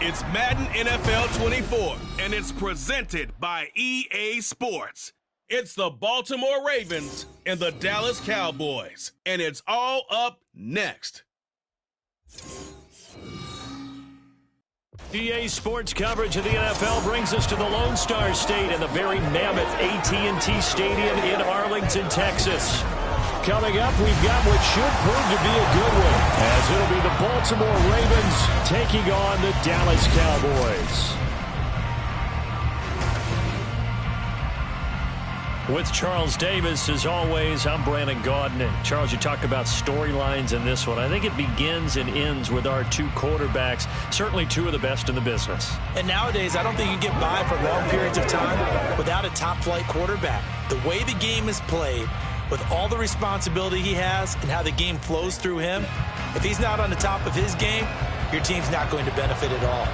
It's Madden NFL 24, and it's presented by EA Sports. It's the Baltimore Ravens and the Dallas Cowboys, and it's all up next. EA Sports coverage of the NFL brings us to the Lone Star State and the very mammoth AT&T Stadium in Arlington, Texas. Coming up, we've got what should prove to be a good one, as it'll be the Baltimore Ravens taking on the Dallas Cowboys. With Charles Davis, as always, I'm Brandon Gaudin. And Charles, you talked about storylines in this one. I think it begins and ends with our two quarterbacks, certainly two of the best in the business. And nowadays, I don't think you get by for long periods of time without a top-flight quarterback. The way the game is played, with all the responsibility he has and how the game flows through him, if he's not on the top of his game, your team's not going to benefit at all.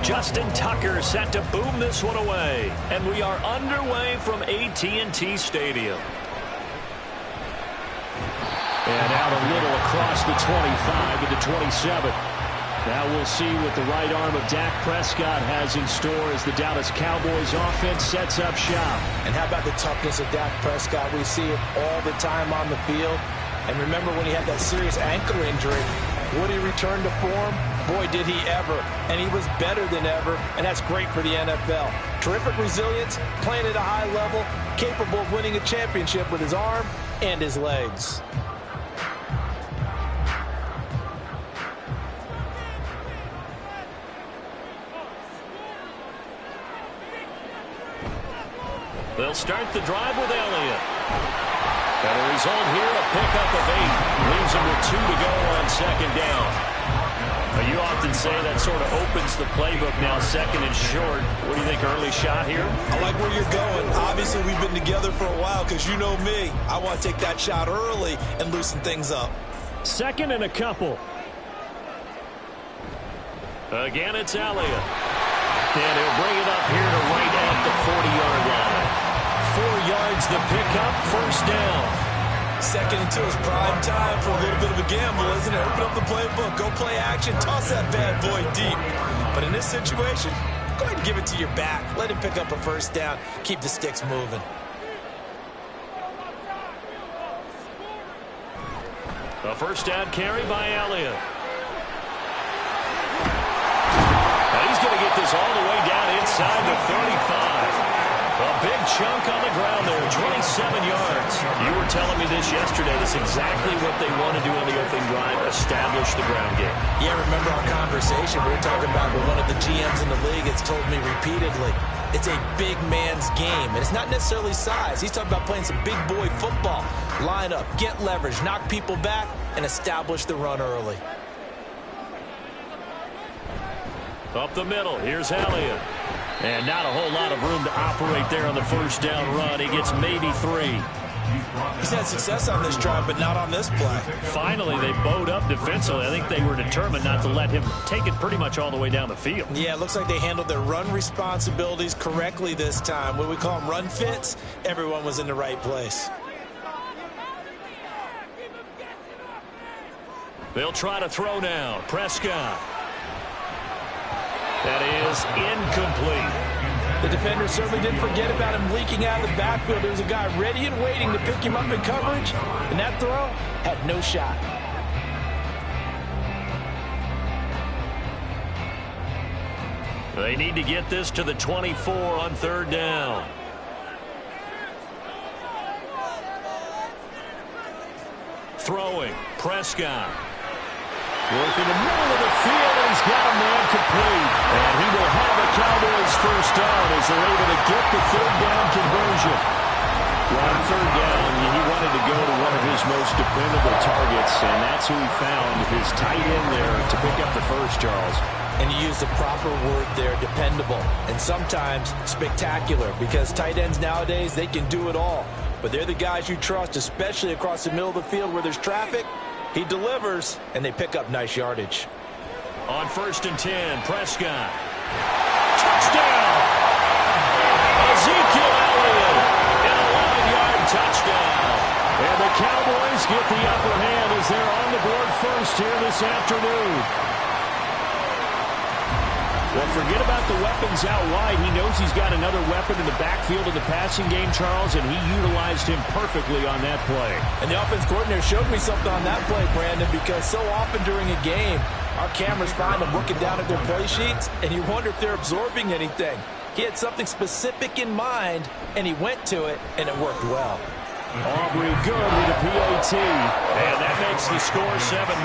Justin Tucker set to boom this one away. And we are underway from AT&T Stadium. And out a little across the 25 to the 27. Now we'll see what the right arm of Dak Prescott has in store as the Dallas Cowboys offense sets up shop. And how about the toughness of Dak Prescott? We see it all the time on the field. And remember when he had that serious ankle injury, would he return to form? Boy, did he ever. And he was better than ever, and that's great for the NFL. Terrific resilience, playing at a high level, capable of winning a championship with his arm and his legs. They'll start the drive with Elliott. And a result here, a pickup of 8. Leaves him with 2 to go on second down. You often say that sort of opens the playbook now, second and short. What do you think, early shot here? I like where you're going. Obviously, we've been together for a while because you know me. I want to take that shot early and loosen things up. Second and a couple. Again, it's Elliott. And he'll bring it up here to right at the 40-yard line. 4 yards the pickup, first down. Second and 2 is prime time for a little bit of a gamble, isn't it? Open up the playbook, go play action, toss that bad boy deep. But in this situation, go ahead and give it to your back. Let him pick up a first down. Keep the sticks moving. A first down carry by Elliott. Now he's going to get this all the way down inside the 35. A big chunk on the ground there, 27 yards. You were telling me this yesterday. That's exactly what they want to do on the opening drive, establish the ground game. Yeah, remember our conversation. We were talking about with one of the GMs in the league. It's told me repeatedly, it's a big man's game. And it's not necessarily size. He's talking about playing some big boy football. Line up, get leverage, knock people back, and establish the run early. Up the middle, here's Elliott. And not a whole lot of room to operate there on the first down run. He gets maybe 3. He's had success on this drive, but not on this play. Finally, they bowed up defensively. I think they were determined not to let him take it pretty much all the way down the field. Yeah, it looks like they handled their run responsibilities correctly this time. What we call them run fits, everyone was in the right place. They'll try to throw now. Prescott. That is incomplete. The defender certainly didn't forget about him leaking out of the backfield. There was a guy ready and waiting to pick him up in coverage, and that throw had no shot. They need to get this to the 24 on third down. Throwing, Prescott. Working the middle of the field, and he's got a man complete. And he will have a Cowboys first down as they're able to get the third down conversion. Well, on third down, he wanted to go to one of his most dependable targets, and that's who he found, his tight end there, to pick up the first, Charles. And you use the proper word there, dependable, and sometimes spectacular, because tight ends nowadays, they can do it all. But they're the guys you trust, especially across the middle of the field where there's traffic. He delivers, and they pick up nice yardage. On 1st and 10, Prescott. Touchdown! Ezekiel Elliott, an 11-yard touchdown. And the Cowboys get the upper hand as they're on the board first here this afternoon. Well, forget about the weapons out wide. He knows he's got another weapon in the backfield of the passing game, Charles, and he utilized him perfectly on that play. And the offense coordinator showed me something on that play, Brandon, because so often during a game, our cameras find them looking down at their play sheets, and you wonder if they're absorbing anything. He had something specific in mind, and he went to it, and it worked well. Aubrey good with a PAT, and that makes the score 7-0.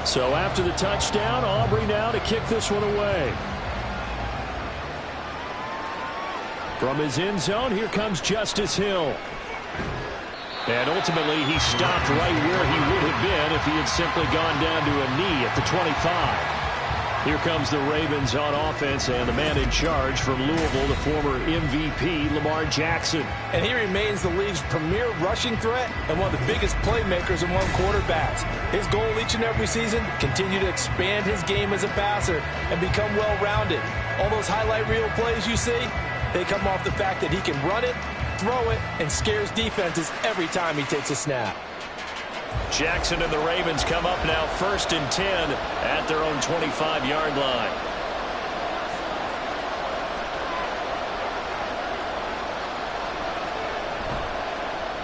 So after the touchdown, Aubrey now to kick this one away. From his end zone, here comes Justice Hill. And ultimately, he stopped right where he would have been if he had simply gone down to a knee at the 25. Here comes the Ravens on offense, and the man in charge from Louisville, the former MVP, Lamar Jackson. And he remains the league's premier rushing threat and one of the biggest playmakers among quarterbacks. His goal each and every season, continue to expand his game as a passer and become well-rounded. All those highlight reel plays you see, they come off the fact that he can run it, throw it, and scares defenses every time he takes a snap. Jackson and the Ravens come up now 1st and 10 at their own 25-yard line.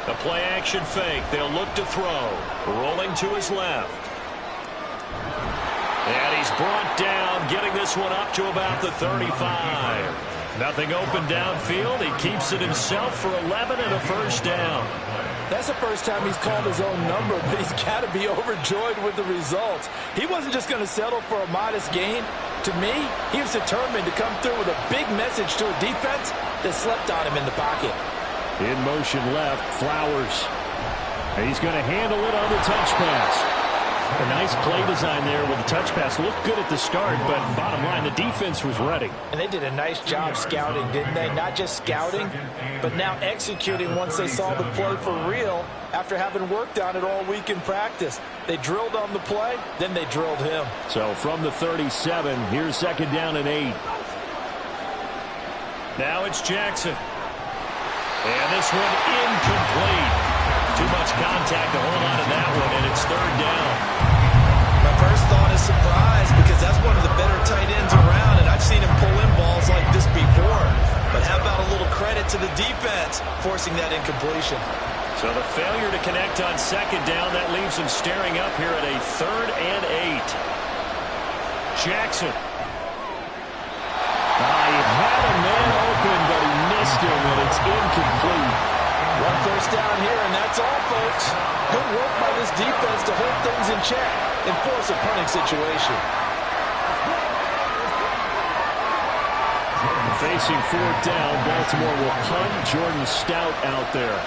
A play-action fake. They'll look to throw. Rolling to his left. And he's brought down, getting this one up to about the 35. Nothing open downfield. He keeps it himself for 11 and a first down. That's the first time he's called his own number, but he's got to be overjoyed with the results. He wasn't just going to settle for a modest gain. To me, he was determined to come through with a big message to a defense that slept on him in the pocket. In motion left, Flowers. He's going to handle it on the touch pass. A nice play design there with the touch pass. Looked good at the start, but bottom line, the defense was ready. And they did a nice job scouting, didn't they? Not just scouting, but now executing once they saw the play for real after having worked on it all week in practice. They drilled on the play, then they drilled him. So from the 37, here's 2nd down and 8. Now it's Jackson. And this one incomplete. Too much contact to hold on to that one, and it's 3rd down. My first thought is surprise, because that's one of the better tight ends around, and I've seen him pull in balls like this before. But how about a little credit to the defense forcing that incompletion? So the failure to connect on 2nd down, that leaves him staring up here at a 3rd and 8. Jackson. He had a man open, but he missed him, and it's incomplete. One first down here, and that's all, folks. Good work by this defense to hold things in check and force a punting situation. Facing 4th down, Baltimore will punt. Jordan Stout out there.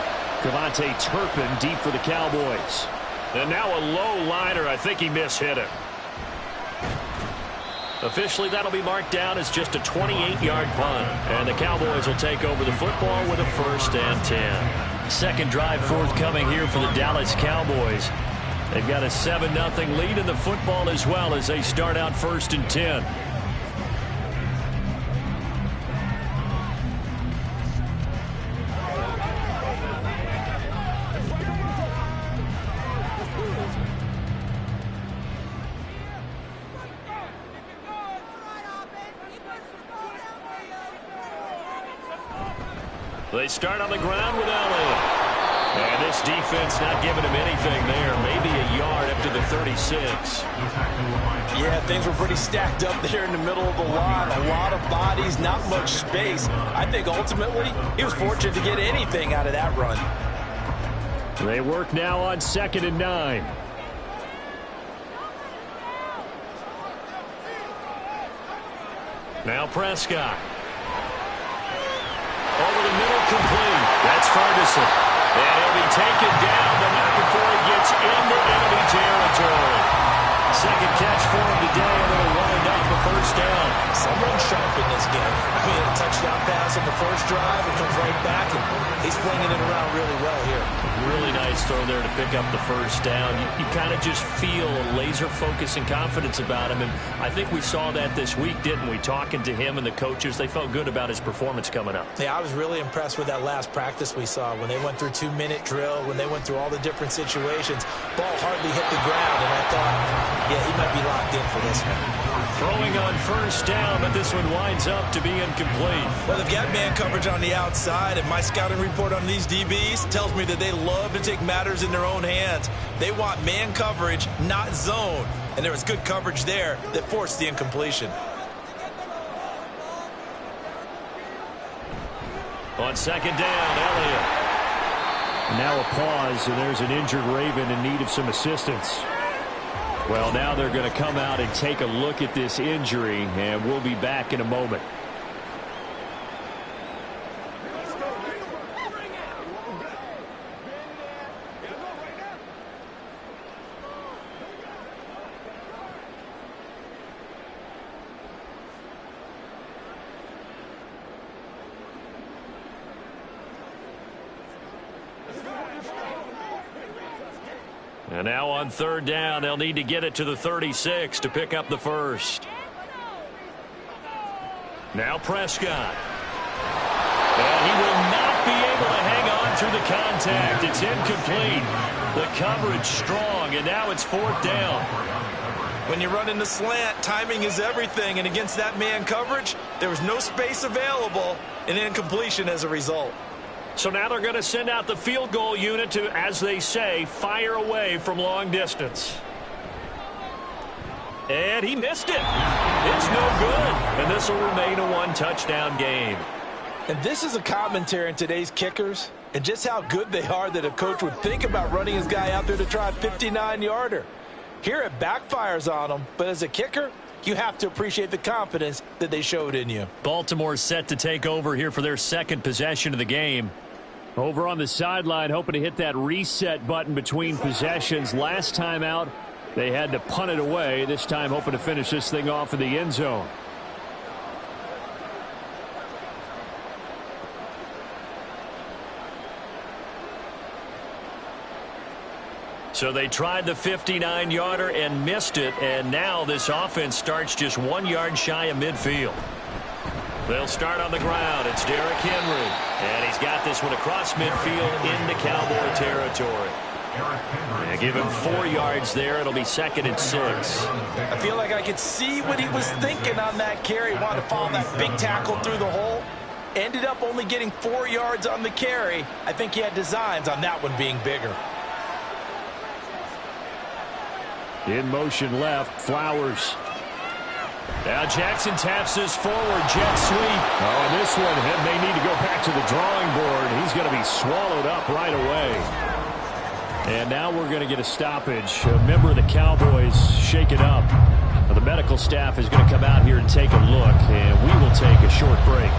Cavante Turpin deep for the Cowboys. And now a low liner. I think he mishit it. Officially, that'll be marked down as just a 28-yard punt. And the Cowboys will take over the football with a 1st and 10. Second drive forthcoming here for the Dallas Cowboys. They've got a 7-0 lead in the football as well as they start out 1st and 10. they start on the ground with Elliott. And this defense not giving him anything there. Maybe a yard up to the 36. Yeah, things were pretty stacked up there in the middle of the line. A lot of bodies, not much space. I think ultimately he was fortunate to get anything out of that run. They work now on 2nd and 9. Now Prescott. Over the middle, complete. That's Ferguson. And he'll be taken down, but not before he gets into enemy territory. Second catch for him today, and it'll wind up a first down. Someone sharp in this game. I mean, a touchdown pass on the first drive, and comes right back, and he's flinging it around really well here. Really nice throw there to pick up the first down. You kind of just feel a laser focus and confidence about him, and I think we saw that this week, didn't we? Talking to him and the coaches, they felt good about his performance coming up. Yeah, I was really impressed with that last practice we saw when they went through 2-minute drill, when they went through all the different situations. Ball hardly hit the ground, and I thought, yeah, he might be locked in for this one. Throwing on first down, but this one winds up to be incomplete. Well, they've got man coverage on the outside, and my scouting report on these DBs tells me that they love to take matters in their own hands. They want man coverage, not zone. And there was good coverage there that forced the incompletion. On 2nd down, Elliott. Now a pause, and there's an injured Raven in need of some assistance. Well, now they're going to come out and take a look at this injury, and we'll be back in a moment. And now on 3rd down, they'll need to get it to the 36 to pick up the first. Now Prescott. And he will not be able to hang on through the contact. It's incomplete. The coverage strong, and now it's 4th down. When you run in the slant, timing is everything, and against that man coverage, there was no space available, and incompletion as a result. So now they're going to send out the field goal unit to, as they say, fire away from long distance. And he missed it. It's no good. And this will remain a one-touchdown game. And this is a commentary on today's kickers and just how good they are that a coach would think about running his guy out there to try a 59-yarder. Here it backfires on him, but as a kicker, you have to appreciate the confidence that they showed in you. Baltimore set to take over here for their second possession of the game. Over on the sideline, hoping to hit that reset button between possessions. Last time out, they had to punt it away. This time, hoping to finish this thing off in the end zone. So they tried the 59-yarder and missed it, and now this offense starts just 1 yard shy of midfield. They'll start on the ground. It's Derrick Henry, and he's got this one across midfield into Cowboy territory. And give him 4 yards there. It'll be 2nd and 6. I feel like I could see what he was thinking on that carry. Wanted to follow that big tackle through the hole. Ended up only getting 4 yards on the carry. I think he had designs on that one being bigger. In motion left, Flowers. Now Jackson taps this forward, jet sweep. Oh, and this one may need to go back to the drawing board. He's going to be swallowed up right away. And now we're going to get a stoppage. A member of the Cowboys shaken up. The medical staff is going to come out here and take a look, and we will take a short break.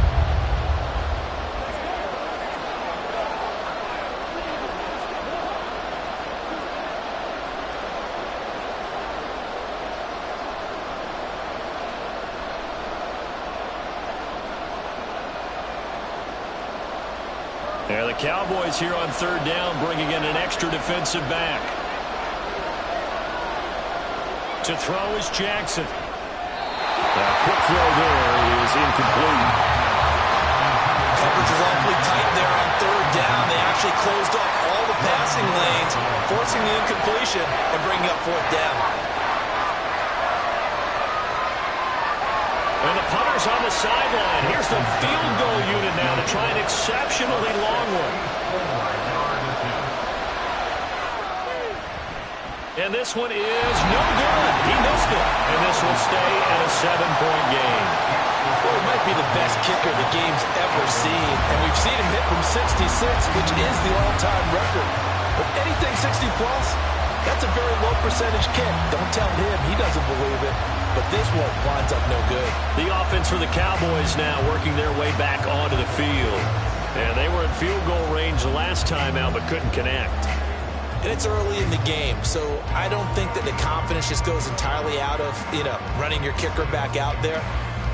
Yeah, the Cowboys here on 3rd down, bringing in an extra defensive back. To throw is Jackson. Quick throw there is incomplete. Coverage is awfully tight there on 3rd down. They actually closed off all the passing lanes, forcing the incompletion and bringing up 4th down. And the punter's Cowboys on the sideline. Here's the field goal unit now to try an exceptionally long one. And this one is no good. He missed it. And this will stay at a 7-point game. Well, he might be the best kicker the game's ever seen. And we've seen him hit from 66, which is the all-time record. But anything 60-plus, that's a very low percentage kick. Don't tell him. He doesn't believe it. But this one winds up no good. The offense for the Cowboys now working their way back onto the field. And they were in field goal range the last time out, but couldn't connect. And it's early in the game, so I don't think that the confidence just goes entirely out of, running your kicker back out there.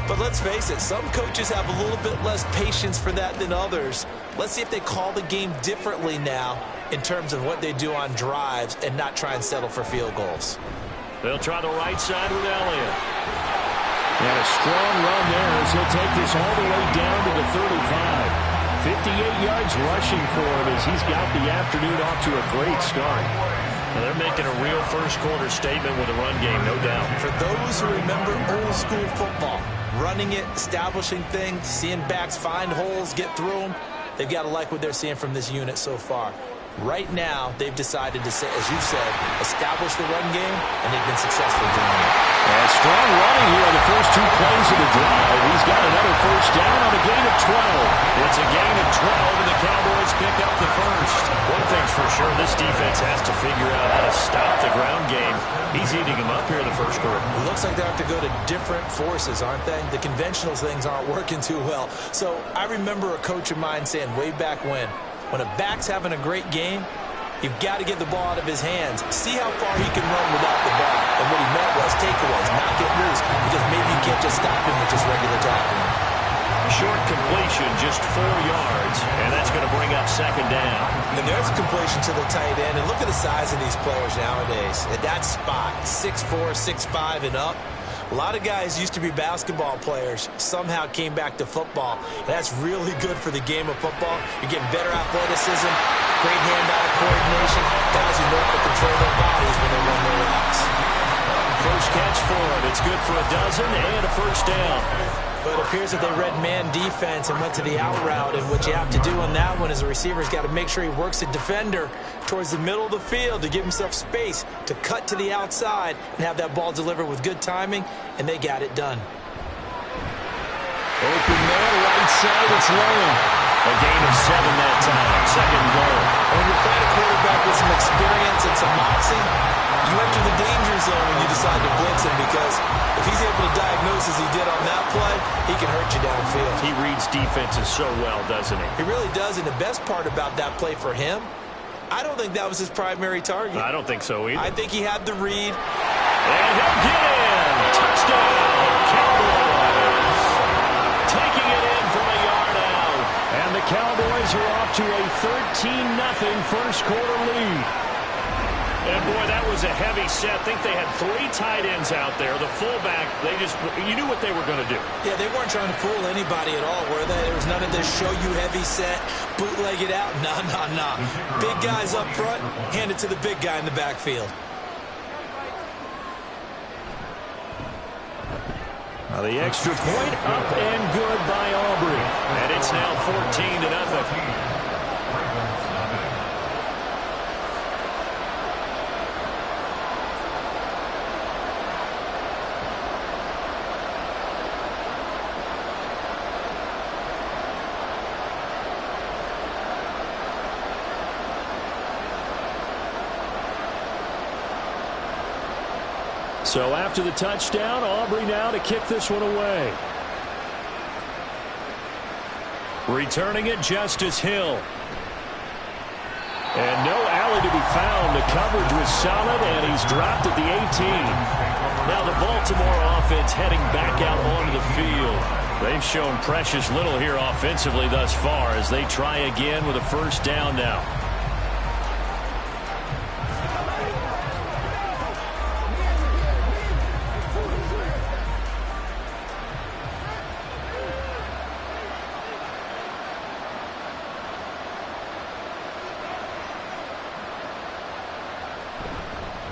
But let's face it, some coaches have a little bit less patience for that than others. Let's see if they call the game differently now in terms of what they do on drives and not try and settle for field goals. They'll try the right side with Elliott. And a strong run there as he'll take this all the way down to the 35. 58 yards rushing for him as he's got the afternoon off to a great start. Now they're making a real first-quarter statement with a run game, no doubt. For those who remember old-school football, running it, establishing things, seeing backs find holes, get through them, they've got to like what they're seeing from this unit so far. Right now, they've decided to, as you said, establish the run game, and they've been successful doing it. And strong running here on the first 2 plays of the drive. He's got another first down on a gain of 12. It's a gain of 12, and the Cowboys pick up the first. One thing's for sure, this defense has to figure out how to stop the ground game. He's eating them up here in the first quarter. It looks like they have to go to different forces, aren't they? The conventional things aren't working too well. So I remember a coach of mine saying way back when a back's having a great game, you've got to get the ball out of his hands. See how far he can run without the ball. And what he meant was takeaways, not get loose, because maybe you can't just stop him with just regular tackling. Short completion, just 4 yards, and that's going to bring up second down. And there's a completion to the tight end. And look at the size of these players nowadays. At that spot, 6'4", 6'5", and up. A lot of guys used to be basketball players, somehow came back to football. And that's really good for the game of football. You're getting better athleticism, great hand-eye coordination, guys who know how to control their bodies when they run their routes. First catch for him. It's good for a dozen and a first down. But it appears that they read man defense and went to the out route. And what you have to do on that one is the receiver's got to make sure he works the defender towards the middle of the field to give himself space to cut to the outside and have that ball delivered with good timing, and they got it done. Open man, right side, it's low. A gain of 7 that time, second goal. And when you're playing a quarterback with some experience and some moxie, you enter the danger zone when you decide to blitz him, because if he's able to diagnose as he did on that play, he can hurt you downfield. He reads defenses so well, doesn't he? He really does, and the best part about that play for him, I don't think that was his primary target. I don't think so either. I think he had the read. And he'll get in. Touchdown, Cowboys. Taking it in from a yard out. And the Cowboys are off to a 13-0 first-quarter lead. And, boy, that was a heavy set. I think they had 3 tight ends out there. The fullback, you knew what they were going to do. Yeah, they weren't trying to fool anybody at all, were they? There was none of this show-you-heavy set, bootleg it out. Nah. Big guys up front, hand it to the big guy in the backfield. Now the extra point up and good by Aubrey. And it's now 14-0. So after the touchdown, Aubrey now to kick this one away. Returning it, Justice Hill. And no alley to be found. The coverage was solid, and he's dropped at the 18. Now the Baltimore offense heading back out onto the field. They've shown precious little here offensively thus far as they try again with a first down now.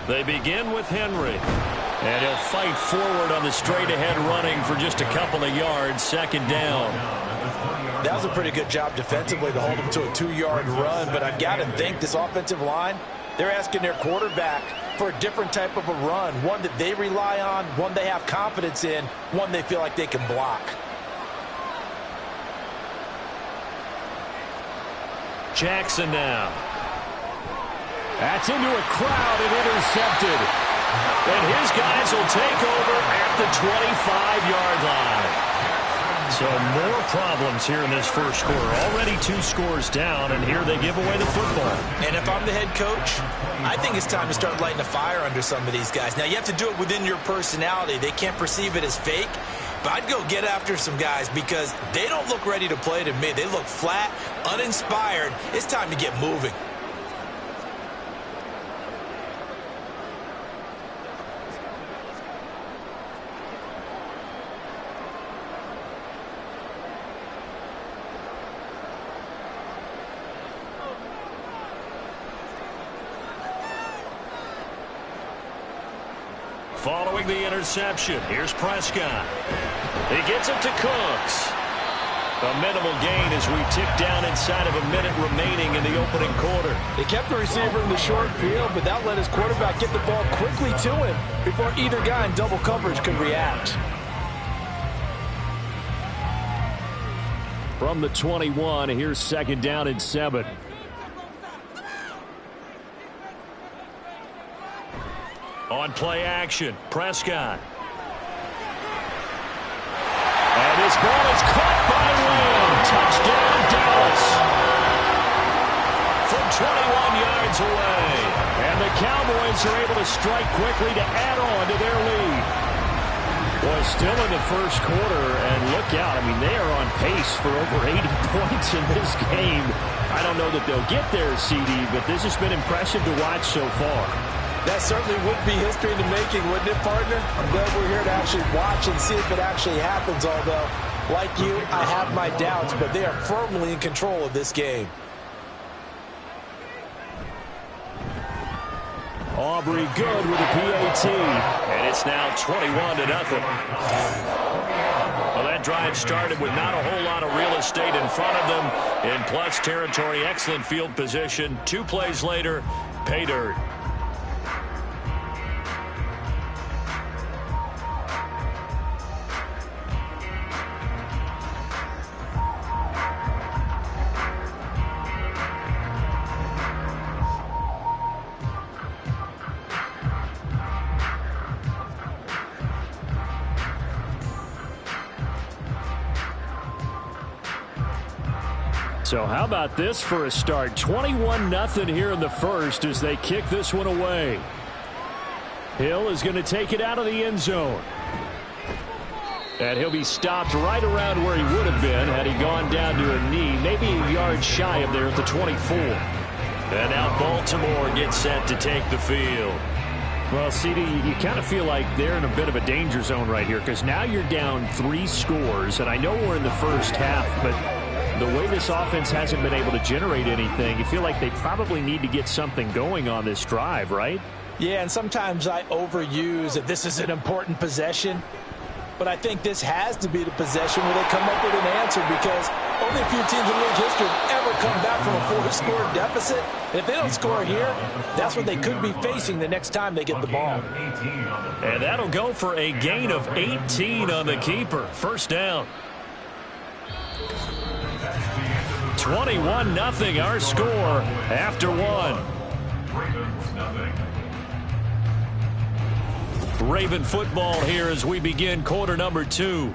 They begin with Henry. And he'll fight forward on the straight-ahead running for just a couple of yards, second down. That was a pretty good job defensively to hold him to a 2-yard run, but I've got to think this offensive line, they're asking their quarterback for a different type of a run, one that they rely on, one they have confidence in, one they feel like they can block. Jackson now. That's into a crowd and intercepted. And his guys will take over at the 25-yard line. So more problems here in this first quarter. Already 2 scores down, and here they give away the football. And if I'm the head coach, I think it's time to start lighting a fire under some of these guys. Now, you have to do it within your personality. They can't perceive it as fake. But I'd go get after some guys because they don't look ready to play to me. They look flat, uninspired. It's time to get moving. Following the interception, here's Prescott. He gets it to Cooks. A minimal gain as we tick down inside of a minute remaining in the opening quarter. They kept the receiver in the short field, but that let his quarterback get the ball quickly to him before either guy in double coverage could react. From the 21, here's second down and 7. On play action, Prescott. And his ball is caught by Lamb. Touchdown, Dallas. From 21 yards away. And the Cowboys are able to strike quickly to add on to their lead. Well, still in the first quarter, and look out. I mean, they are on pace for over 80 points in this game. I don't know that they'll get there, CD, but this has been impressive to watch so far. That certainly would be history in the making, wouldn't it, partner? I'm glad we're here to actually watch and see if it actually happens, although, like you, I have my doubts, but they are firmly in control of this game. Aubrey good with a PAT, and it's now 21-0. Well, that drive started with not a whole lot of real estate in front of them. In plus territory, excellent field position. 2 plays later, pay dirt. So how about this for a start? 21-0 here in the first as they kick this one away. Hill is going to take it out of the end zone. And he'll be stopped right around where he would have been had he gone down to a knee, maybe a yard shy of there at the 24. And now Baltimore gets set to take the field. Well, CD, you kind of feel like they're in a bit of a danger zone right here because now you're down 3 scores, and I know we're in the first half, but the way this offense hasn't been able to generate anything, you feel like they probably need to get something going on this drive, right? Yeah, and sometimes I overuse that this is an important possession, but I think this has to be the possession where they come up with an answer because only a few teams in league history have ever come back from a 4-score deficit. And if they don't score here, that's what they could be facing the next time they get the ball. And that'll go for a gain of 18 on the keeper. First down. 21-0 our score after 1. Raven football here as we begin quarter number 2.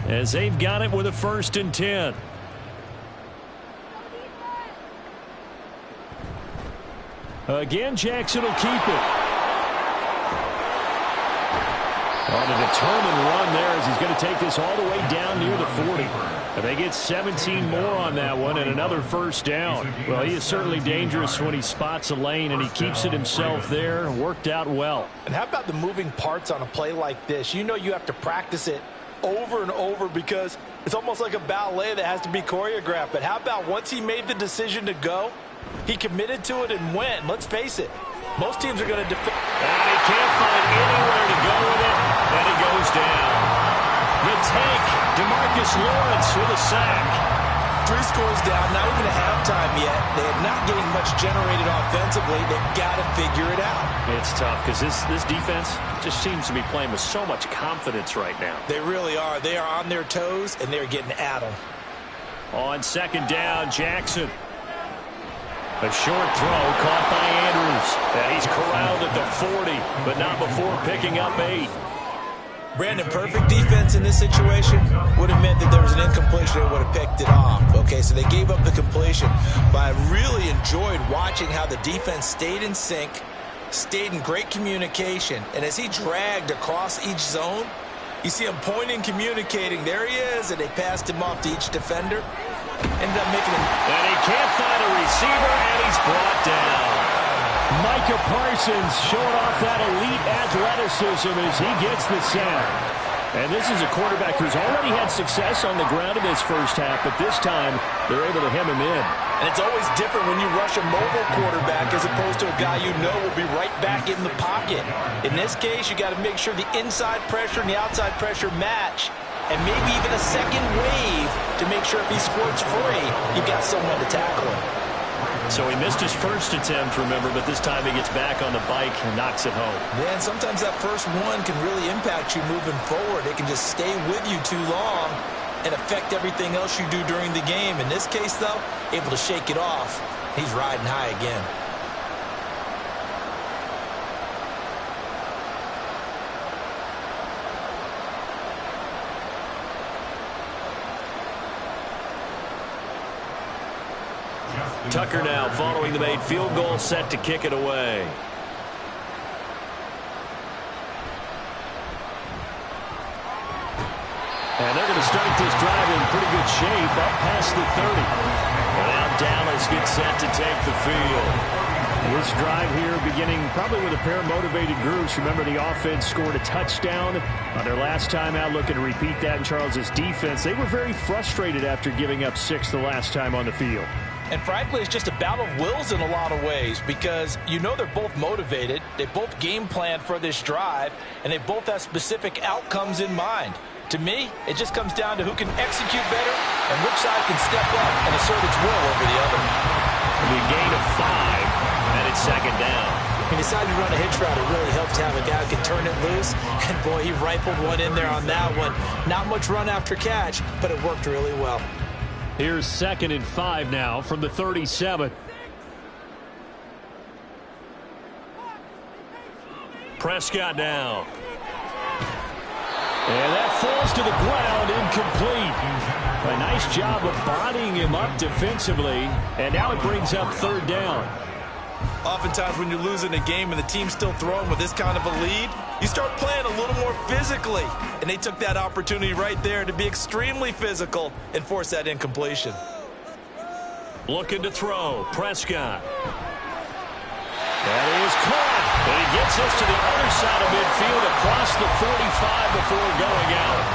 As they've got it with a 1st and 10. Again, Jackson will keep it. On a determined run there as he's going to take this all the way down near the 40. And they get 17 more on that one and another first down. Well, he is certainly dangerous when he spots a lane and he keeps it himself there. Worked out well. And how about the moving parts on a play like this? You know you have to practice it over and over because it's almost like a ballet that has to be choreographed. But how about once he made the decision to go, he committed to it and went. Let's face it, Most teams are going to defend. And he can't find anywhere to go with it, and he goes down. The tank, DeMarcus Lawrence with a sack. 3 scores down, not even at halftime yet. They're not getting much generated offensively. They've got to figure it out. It's tough because this defense just seems to be playing with so much confidence right now. They really are. They are on their toes, and they're getting at them. On second down, Jackson. A short throw caught by Andrews. And he's corralled at the 40, but not before picking up 8. Brandon, perfect defense in this situation would have meant that there was an incompletion. They would have picked it off. Okay, so they gave up the completion. But I really enjoyed watching how the defense stayed in sync, stayed in great communication. And as he dragged across each zone, you see him pointing, communicating. There he is, and they passed him off to each defender. Ended up making him. And he can't find a receiver, and he's brought down. Micah Parsons showing off that elite athleticism as he gets the sack. And this is a quarterback who's already had success on the ground in this first half, but this time they're able to hem him in. And it's always different when you rush a mobile quarterback as opposed to a guy you know will be right back in the pocket. In this case, you got to make sure the inside pressure and the outside pressure match. And maybe even a second wave to make sure if he squirts free, you've got someone to tackle him. So he missed his first attempt, remember, but this time he gets back on the bike and knocks it home. Yeah, and sometimes that first one can really impact you moving forward. It can just stay with you too long and affect everything else you do during the game. In this case, though, able to shake it off. He's riding high again. Tucker now following the made field goal, set to kick it away. And they're going to start this drive in pretty good shape up past the 30. And now Dallas gets set to take the field. This drive here beginning probably with a pair of motivated groups. Remember, the offense scored a touchdown on their last time out, looking to repeat that in Charles's defense. They were very frustrated after giving up 6 the last time on the field. And frankly, it's just a battle of wills in a lot of ways because you know they're both motivated, they both game plan for this drive, and they both have specific outcomes in mind. To me, it just comes down to who can execute better and which side can step up and assert its will over the other. The gain of 5, and it's second down. He decided to run a hitch route. It really helped to have a guy who can turn it loose. And, boy, he rifled one in there on that one. Not much run after catch, but it worked really well. Here's 2nd and 5 now from the 37. Prescott now. And that falls to the ground, incomplete. A nice job of bodying him up defensively. And now it brings up 3rd down. Oftentimes when you're losing a game and the team's still throwing with this kind of a lead, you start playing a little more physically. And they took that opportunity right there to be extremely physical and force that incompletion. Looking to throw, Prescott. That is caught. And he gets us to the other side of midfield across the 45 before going out.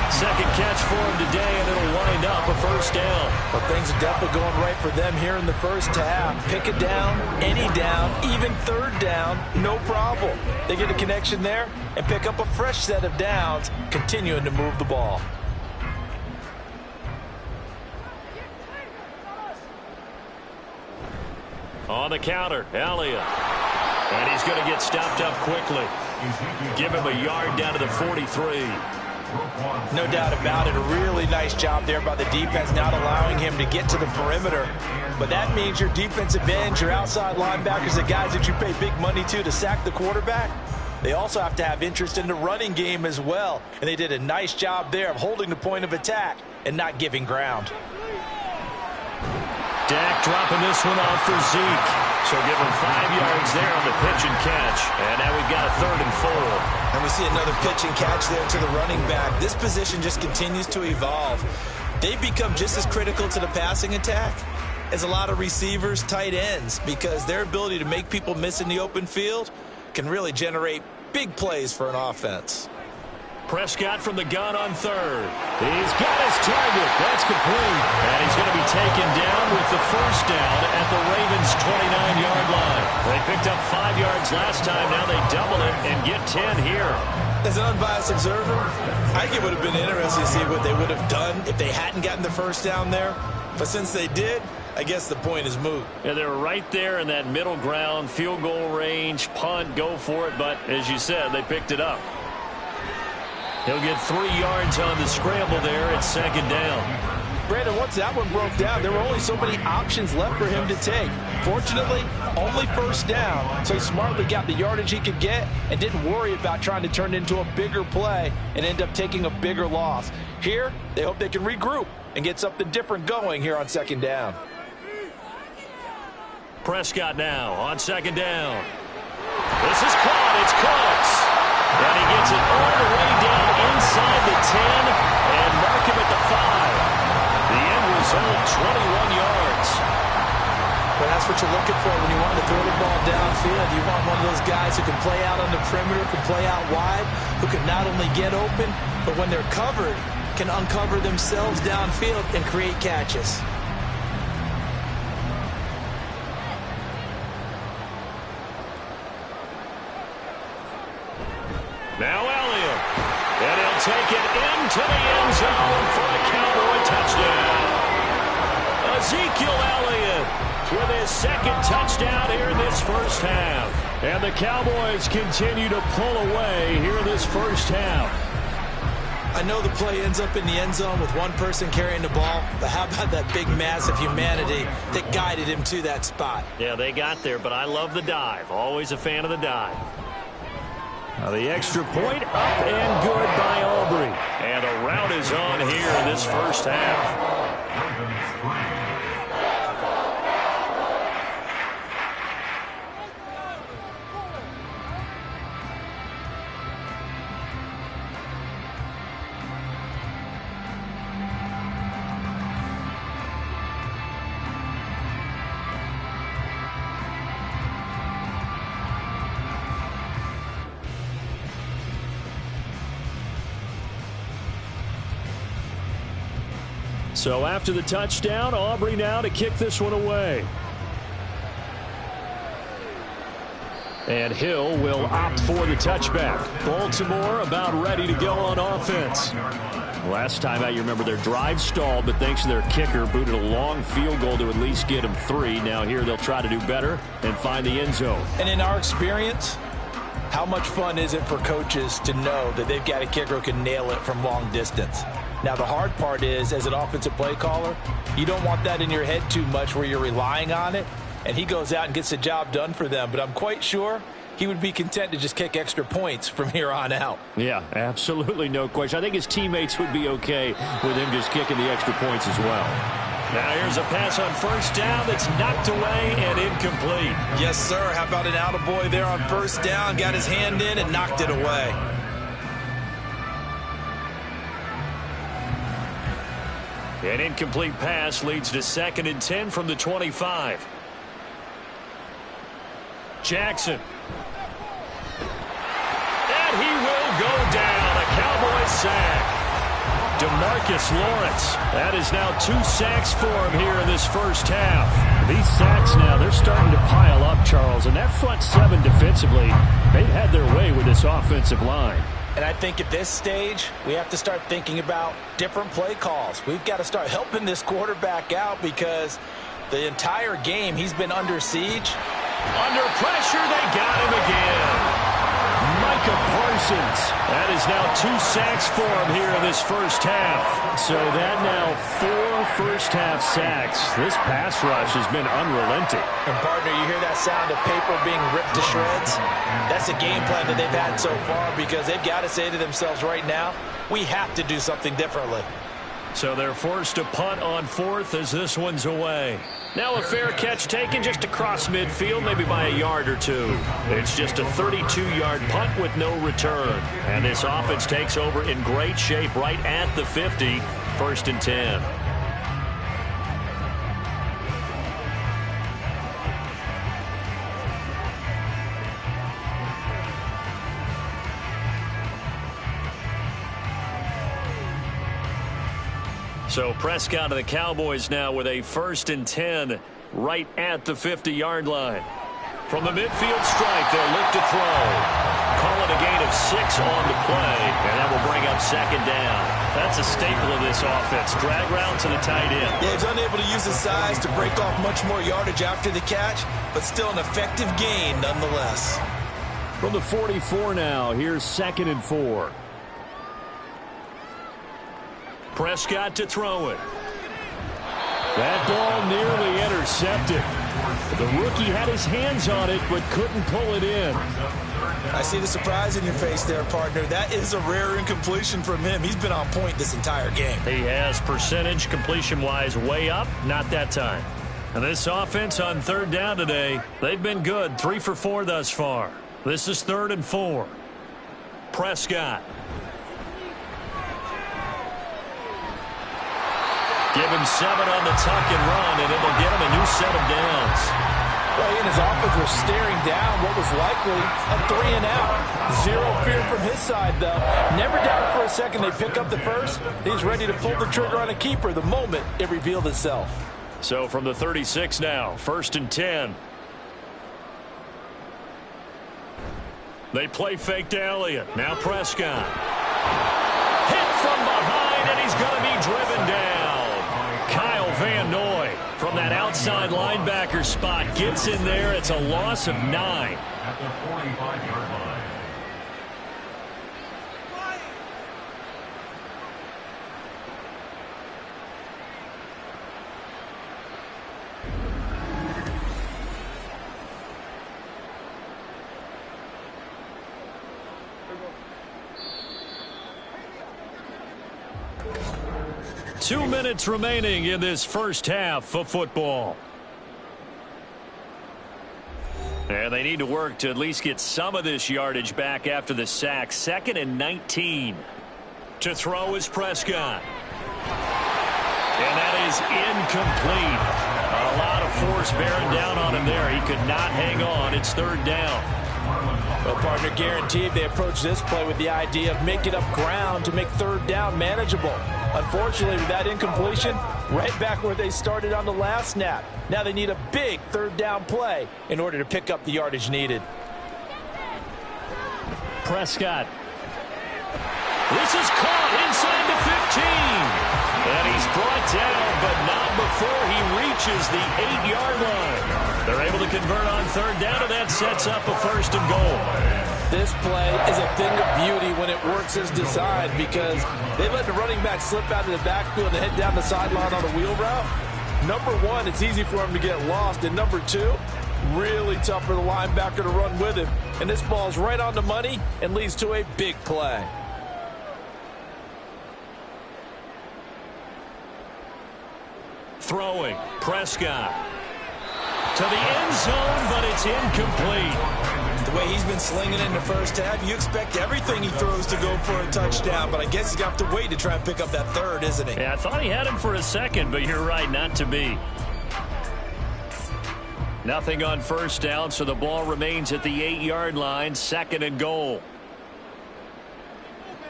Second catch for him today, and it'll wind up a 1st down. Well, things are definitely going right for them here in the first half. Pick it down, any down, even 3rd down, no problem. They get a connection there and pick up a fresh set of downs, continuing to move the ball. On the counter, Elliott. And he's going to get stopped up quickly. Give him a yard down to the 43. No doubt about it. A really nice job there by the defense, not allowing him to get to the perimeter. But that means your defensive ends, your outside linebackers, the guys that you pay big money to sack the quarterback, they also have to have interest in the running game as well. And they did a nice job there of holding the point of attack and not giving ground. Dak dropping this one off for Zeke. So give him 5 yards there on the pitch and catch. And now we've got a 3rd and 4. And we see another pitch and catch there to the running back. This position just continues to evolve. They've become just as critical to the passing attack as a lot of receivers, tight ends, because their ability to make people miss in the open field can really generate big plays for an offense. Prescott from the gun on 3rd. He's got his target. That's complete. And he's going to be taken down with the 1st down at the Ravens' 29-yard line. They picked up 5 yards last time. Now they double it and get 10 here. As an unbiased observer, I think it would have been interesting to see what they would have done if they hadn't gotten the first down there. But since they did, I guess the point is moot. Yeah, they were right there in that middle ground, field goal range, punt, go for it. But as you said, they picked it up. He'll get 3 yards on the scramble there at second down. Brandon, once that one broke down, there were only so many options left for him to take. Fortunately, only first down, so he smartly got the yardage he could get and didn't worry about trying to turn it into a bigger play and end up taking a bigger loss. Here, they hope they can regroup and get something different going here on second down. Prescott now on second down. This is caught. It's close. And he gets it all the way down inside the 10 and mark him at the 5. The end result, 21 yards. But that's what you're looking for when you want to throw the ball downfield. You want one of those guys who can play out on the perimeter, can play out wide, who can not only get open, but when they're covered, can uncover themselves downfield and create catches. Now Elliott. And he'll take it into the end zone for a Cowboy touchdown. Ezekiel Elliott with his second touchdown here in this first half. And the Cowboys continue to pull away here in this first half. I know the play ends up in the end zone with one person carrying the ball, but how about that big mass of humanity that guided him to that spot? Yeah, they got there, but I love the dive. Always a fan of the dive. Now the extra point up and good by Aubrey. And a rout is on here in this first half. So after the touchdown, Aubrey now to kick this one away. And Hill will opt for the touchback. Baltimore about ready to go on offense. Last time out, you remember their drive stalled, but thanks to their kicker, booted a long field goal to at least get them 3. Now here they'll try to do better and find the end zone. And in our experience, how much fun is it for coaches to know that they've got a kicker who can nail it from long distance? Now, the hard part is, as an offensive play caller, you don't want that in your head too much where you're relying on it, and he goes out and gets the job done for them. But I'm quite sure he would be content to just kick extra points from here on out. Yeah, absolutely no question. I think his teammates would be okay with him just kicking the extra points as well. Now here's a pass on first down that's knocked away and incomplete. Yes, sir. How about an attaboy there on first down? Got his hand in and knocked it away. An incomplete pass leads to 2nd and 10 from the 25. Jackson. And he will go down. A Cowboys sack. DeMarcus Lawrence. That is now 2 sacks for him here in this first half. These sacks now, they're starting to pile up, Charles. And that front 7 defensively, they've had their way with this offensive line. And I think at this stage, we have to start thinking about different play calls. We've got to start helping this quarterback out because the entire game he's been under siege. Under pressure, they got him again. Micah Parsons. That is now 2 sacks for him here in this first half. So that now 4 first-half sacks. This pass rush has been unrelenting. And, partner, you hear that sound of paper being ripped to shreds? That's the game plan that they've had so far because they've got to say to themselves right now, we have to do something differently. So they're forced to punt on 4th as this one's away. Now a fair catch taken just across midfield, maybe by a yard or 2. It's just a 32-yard punt with no return. And this offense takes over in great shape right at the 50, 1st and 10. So Prescott of the Cowboys now with a 1st and 10 right at the 50-yard line. From the midfield stripe, they'll look to throw. Call it a gain of 6 on the play, and that will bring up second down. That's a staple of this offense. Drag route to the tight end. Yeah, he's unable to use his size to break off much more yardage after the catch, but still an effective gain nonetheless. From the 44 now, here's 2nd and 4. Prescott to throw it. That ball nearly intercepted. The rookie had his hands on it, but couldn't pull it in. I see the surprise in your face there, partner. That is a rare incompletion from him. He's been on point this entire game. He has percentage completion-wise way up, not that time. And this offense on 3rd down today, they've been good, 3 for 4 thus far. This is 3rd and 4. Prescott. Give him 7 on the tuck and run, and it'll get him a new set of downs. Well, he and his offense were staring down what was likely a 3-and-out. Zero fear from his side, though. Never doubted for a second they'd pick up the first. He's ready to pull the trigger on a keeper the moment it revealed itself. So from the 36 now, 1st and 10. They play fake to Elliott. Now Prescott. Hit from behind, and he's going to be driven down. Kyle Van Noy from that outside linebacker spot gets in there. It's a loss of 9. At the 45-yard line. Two minutes remaining in this first half of football. And they need to work to at least get some of this yardage back after the sack. 2nd and 19. To throw is Prescott. And that is incomplete. A lot of force bearing down on him there. He could not hang on. It's 3rd down. Well, partner, guaranteed they approach this play with the idea of making up ground to make 3rd down manageable. Unfortunately, with that incompletion, right back where they started on the last snap. Now they need a big 3rd down play in order to pick up the yardage needed. Prescott. This is caught inside the 15. And he's brought down, but not before he reaches the 8-yard line. They're able to convert on 3rd down, and that sets up a 1st and goal. This play is a thing of beauty when it works as designed because they let the running back slip out of the backfield and head down the sideline on a wheel route. Number 1, it's easy for him to get lost. And number 2, really tough for the linebacker to run with him. And this ball is right on the money and leads to a big play. Throwing, Prescott. To the end zone, but it's incomplete. The way he's been slinging in the first half, you expect everything he throws to go for a touchdown, but I guess he's got to wait to try and pick up that 3rd, isn't he? Yeah, I thought he had him for a second, but you're right, not to be. Nothing on 1st down, so the ball remains at the 8-yard line, 2nd and goal.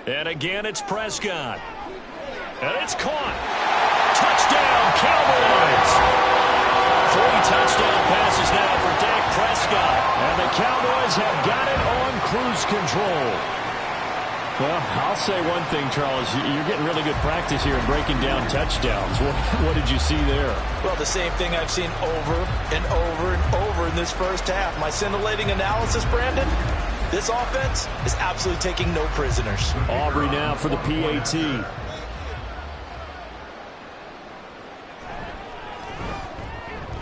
And again, it's Prescott. And it's caught. Touchdown, Cowboys! 3 touchdown passes now for Dak Prescott. And the Cowboys have got it on cruise control. Well, I'll say one thing, Charles. You're getting really good practice here in breaking down touchdowns. What did you see there? Well, the same thing I've seen over and over and over in this first half. My scintillating analysis, Brandon, this offense is absolutely taking no prisoners. Aubrey now for the PAT.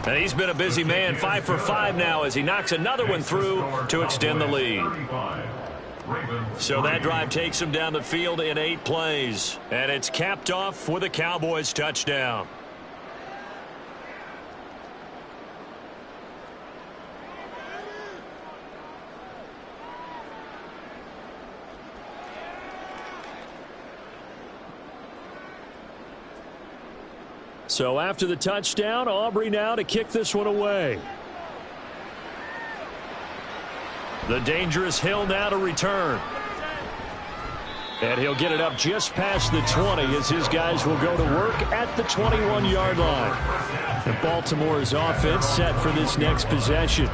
And he's been a busy man, 5 for 5 now as he knocks another one through to extend the lead. So that drive takes him down the field in 8 plays. And it's capped off with a Cowboys touchdown. So after the touchdown, Aubrey now to kick this one away. The dangerous Hill now to return. And he'll get it up just past the 20 as his guys will go to work at the 21-yard line. And Baltimore's offense set for this next possession.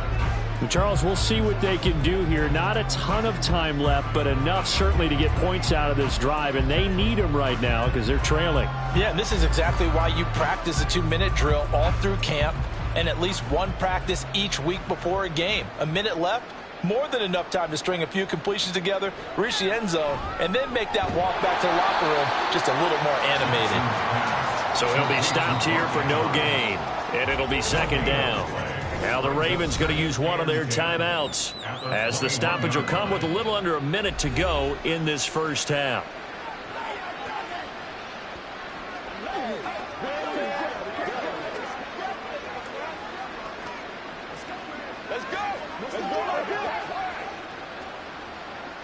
Charles, we'll see what they can do here. Not a ton of time left, but enough certainly to get points out of this drive, and they need them right now because they're trailing. Yeah, and this is exactly why you practice a 2-minute drill all through camp and at least one practice each week before a game. A minute left, more than enough time to string a few completions together, reach the end zone, and then make that walk back to the locker room just a little more animated. So he'll be stopped here for no gain, and it'll be second down. Now the Ravens going to use one of their timeouts as the stoppage will come with a little under a minute to go in this first half.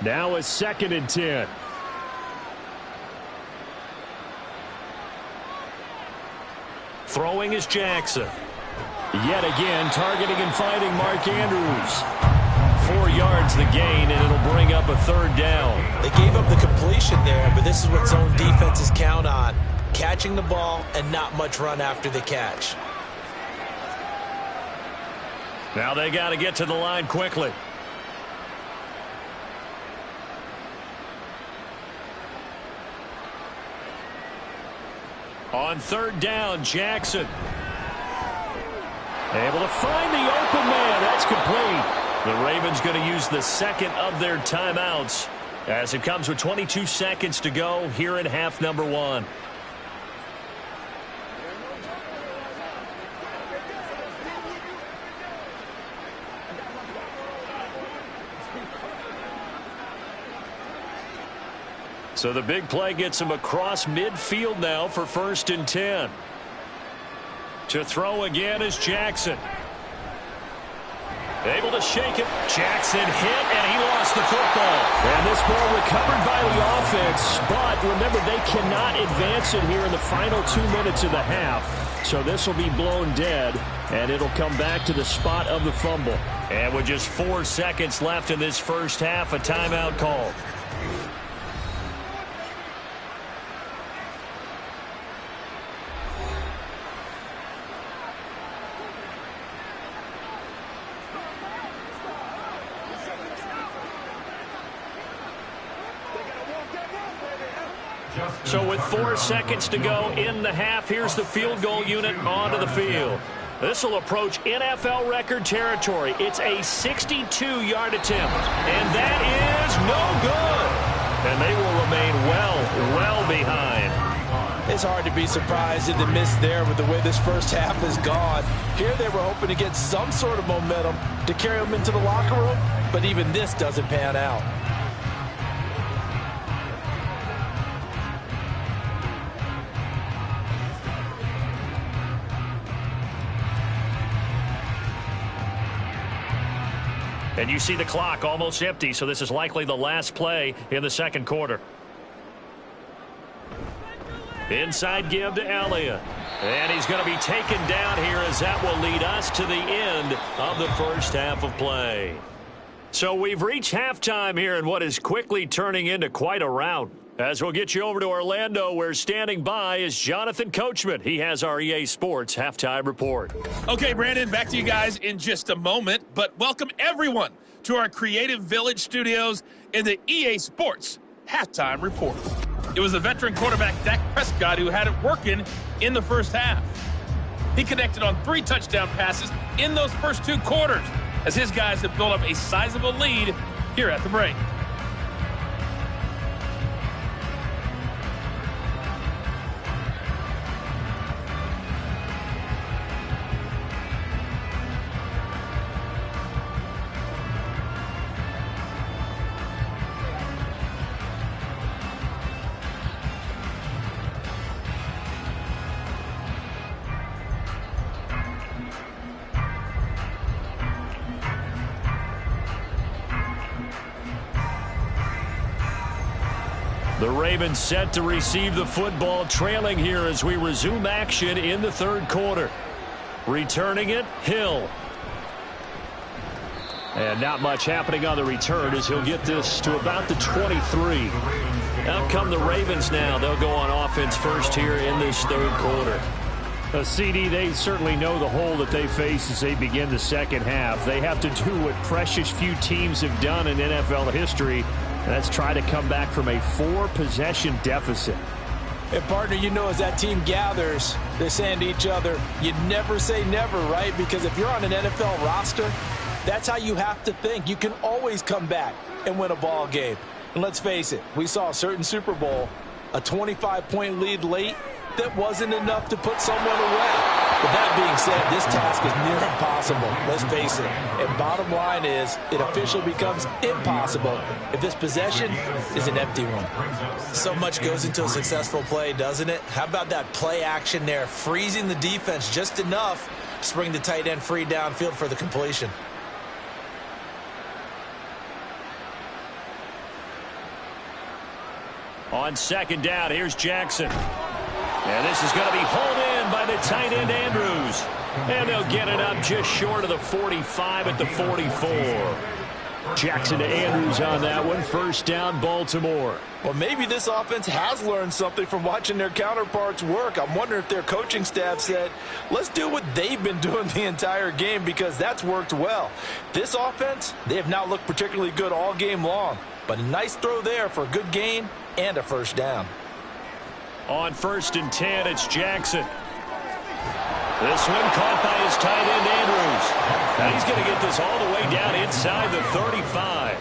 Now it's 2nd and 10. Throwing is Jackson. Yet again, targeting and finding Mark Andrews. 4 yards the gain, and it'll bring up a third down. They gave up the completion there, but this is what zone defenses count on. Catching the ball and not much run after the catch. Now they got to get to the line quickly. On third down, Jackson. Able to find the open man. That's complete. The Ravens going to use the second of their timeouts as it comes with 22 seconds to go here in half number 1. So the big play gets him across midfield now for 1st and 10. To throw again is Jackson. Able to shake it. Jackson hit, and he lost the football. And this ball recovered by the offense, but remember, they cannot advance it here in the final 2 minutes of the half. So this will be blown dead, and it'll come back to the spot of the fumble. And with just 4 seconds left in this first half, a timeout call. So with 4 seconds to go in the half, here's the field goal unit onto the field. This will approach NFL record territory. It's a 62-yard attempt, and that is no good. And they will remain well behind. It's hard to be surprised at the miss there with the way this first half is gone. Here they were hoping to get some sort of momentum to carry them into the locker room, but even this doesn't pan out. And you see the clock almost empty, so this is likely the last play in the second quarter. Inside give to Elliott. And he's going to be taken down here as that will lead us to the end of the first half of play. So we've reached halftime here in what is quickly turning into quite a rout. As we'll get you over to Orlando, where standing by is Jonathan Coachman. He has our EA Sports halftime report. Okay, Brandon, back to you guys in just a moment. But welcome everyone to our Creative Village studios in the EA Sports halftime report. It was the veteran quarterback Dak Prescott who had it working in the first half. He connected on 3 touchdown passes in those first 2 quarters as his guys have built up a sizable lead here at the break. The Ravens set to receive the football, trailing here as we resume action in the third quarter. Returning it, Hill. And not much happening on the return as he'll get this to about the 23. Out come the Ravens now. They'll go on offense first here in this third quarter. CD, they certainly know the hole that they face as they begin the second half. They have to do what precious few teams have done in NFL history, and that's try to come back from a 4-possession deficit. And, partner, you know, as that team gathers, they're saying to each other, you never say never, right? Because if you're on an NFL roster, that's how you have to think. You can always come back and win a ball game. And let's face it, we saw a certain Super Bowl, a 25-point lead late, that wasn't enough to put someone away. But that being said, this task is near impossible. Let's face it. And bottom line is, it officially becomes impossible if this possession is an empty one. So much goes into a successful play, doesn't it? How about that play action there, freezing the defense just enough to bring the tight end free downfield for the completion. On second down, here's Jackson. And this is going to be hauled in by the tight end, Andrews. And they'll get it up just short of the 45 at the 44. Jackson to Andrews on that one. First down, Baltimore. Well, maybe this offense has learned something from watching their counterparts work. I'm wondering if their coaching staff said, let's do what they've been doing the entire game, because that's worked well. This offense, they have not looked particularly good all game long. But a nice throw there for a good gain and a first down. On 1st and 10, it's Jackson. This one caught by his tight end, Andrews. Now he's going to get this all the way down inside the 35.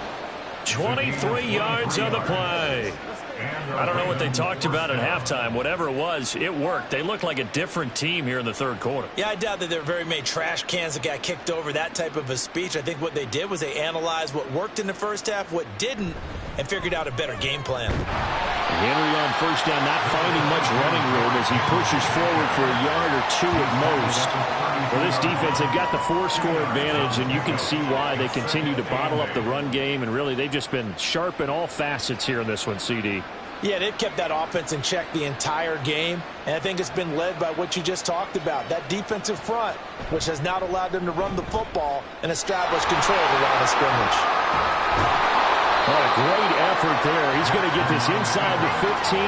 23 yards on the play. I don't know what they talked about at halftime. Whatever it was, it worked. They looked like a different team here in the third quarter. Yeah, I doubt that there were very many trash cans that got kicked over, that type of a speech. I think what they did was they analyzed what worked in the first half, what didn't, and figured out a better game plan. Henry on first down, not finding much running room as he pushes forward for a yard or two at most. For this defense, they've got the 4-score advantage, and you can see why they continue to bottle up the run game, and really they've just been sharp in all facets here in this one, CD. Yeah, they've kept that offense in check the entire game, and I think it's been led by what you just talked about, that defensive front, which has not allowed them to run the football and establish control of the line of scrimmage. What a great effort there. He's going to get this inside the 15,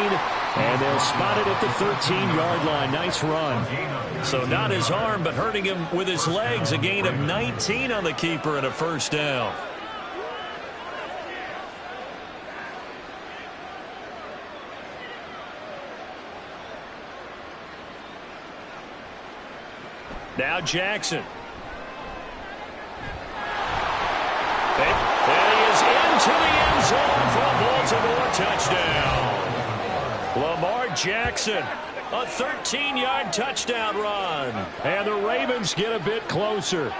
and they'll spot it at the 13-yard line. Nice run. So not his arm, but hurting him with his legs. A gain of 19 on the keeper and a first down. Now Jackson. And he is into the end zone for a Baltimore touchdown. Lamar Jackson, a 13-yard touchdown run. And the Ravens get a bit closer.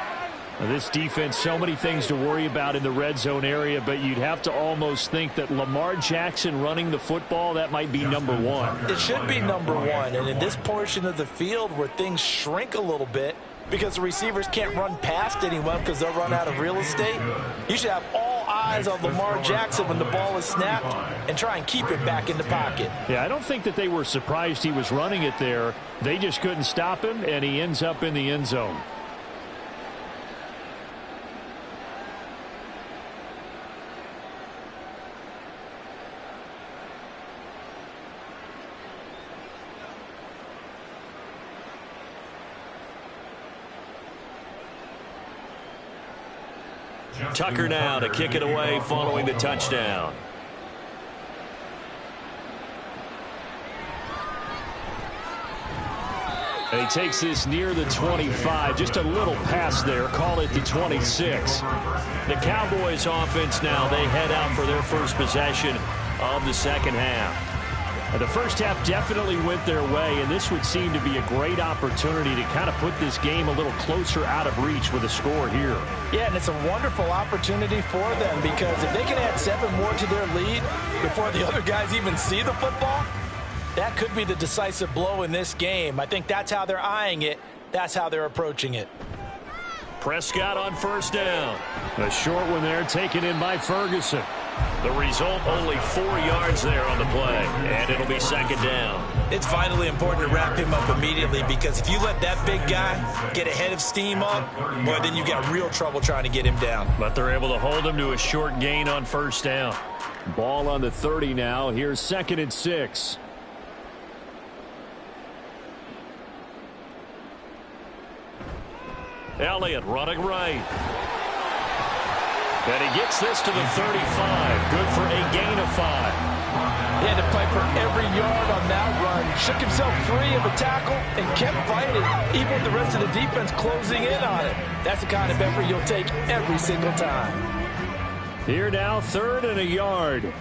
Now, this defense, so many things to worry about in the red zone area, but you'd have to almost think that Lamar Jackson running the football, that might be number one. It should be number one, and in this portion of the field where things shrink a little bit because the receivers can't run past anyone because they'll run out of real estate, you should have all eyes on Lamar Jackson when the ball is snapped and try and keep it back in the pocket. Yeah, I don't think that they were surprised he was running it there. They just couldn't stop him, and he ends up in the end zone. Tucker now to kick it away following the touchdown. And he takes this near the 25, just a little pass there, call it the 26. The Cowboys offense now, they head out for their first possession of the second half. The first half definitely went their way, and this would seem to be a great opportunity to kind of put this game a little closer out of reach with a score here. Yeah, and it's a wonderful opportunity for them because if they can add 7 more to their lead before the other guys even see the football, that could be the decisive blow in this game. I think that's how they're eyeing it. That's how they're approaching it. Prescott on first down. A short one there taken in by Ferguson. The result, only 4 yards there on the play, and it'll be second down. It's vitally important to wrap him up immediately because if you let that big guy get ahead of steam up, boy, then you've got real trouble trying to get him down. But they're able to hold him to a short gain on first down. Ball on the 30 now. Here's 2nd and 6. Elliott running right. And he gets this to the 35. Good for a gain of 5. He had to fight for every yard on that run. Shook himself free of a tackle and kept fighting, even with the rest of the defense closing in on it. That's the kind of effort you'll take every single time. Here now, 3rd and a yard.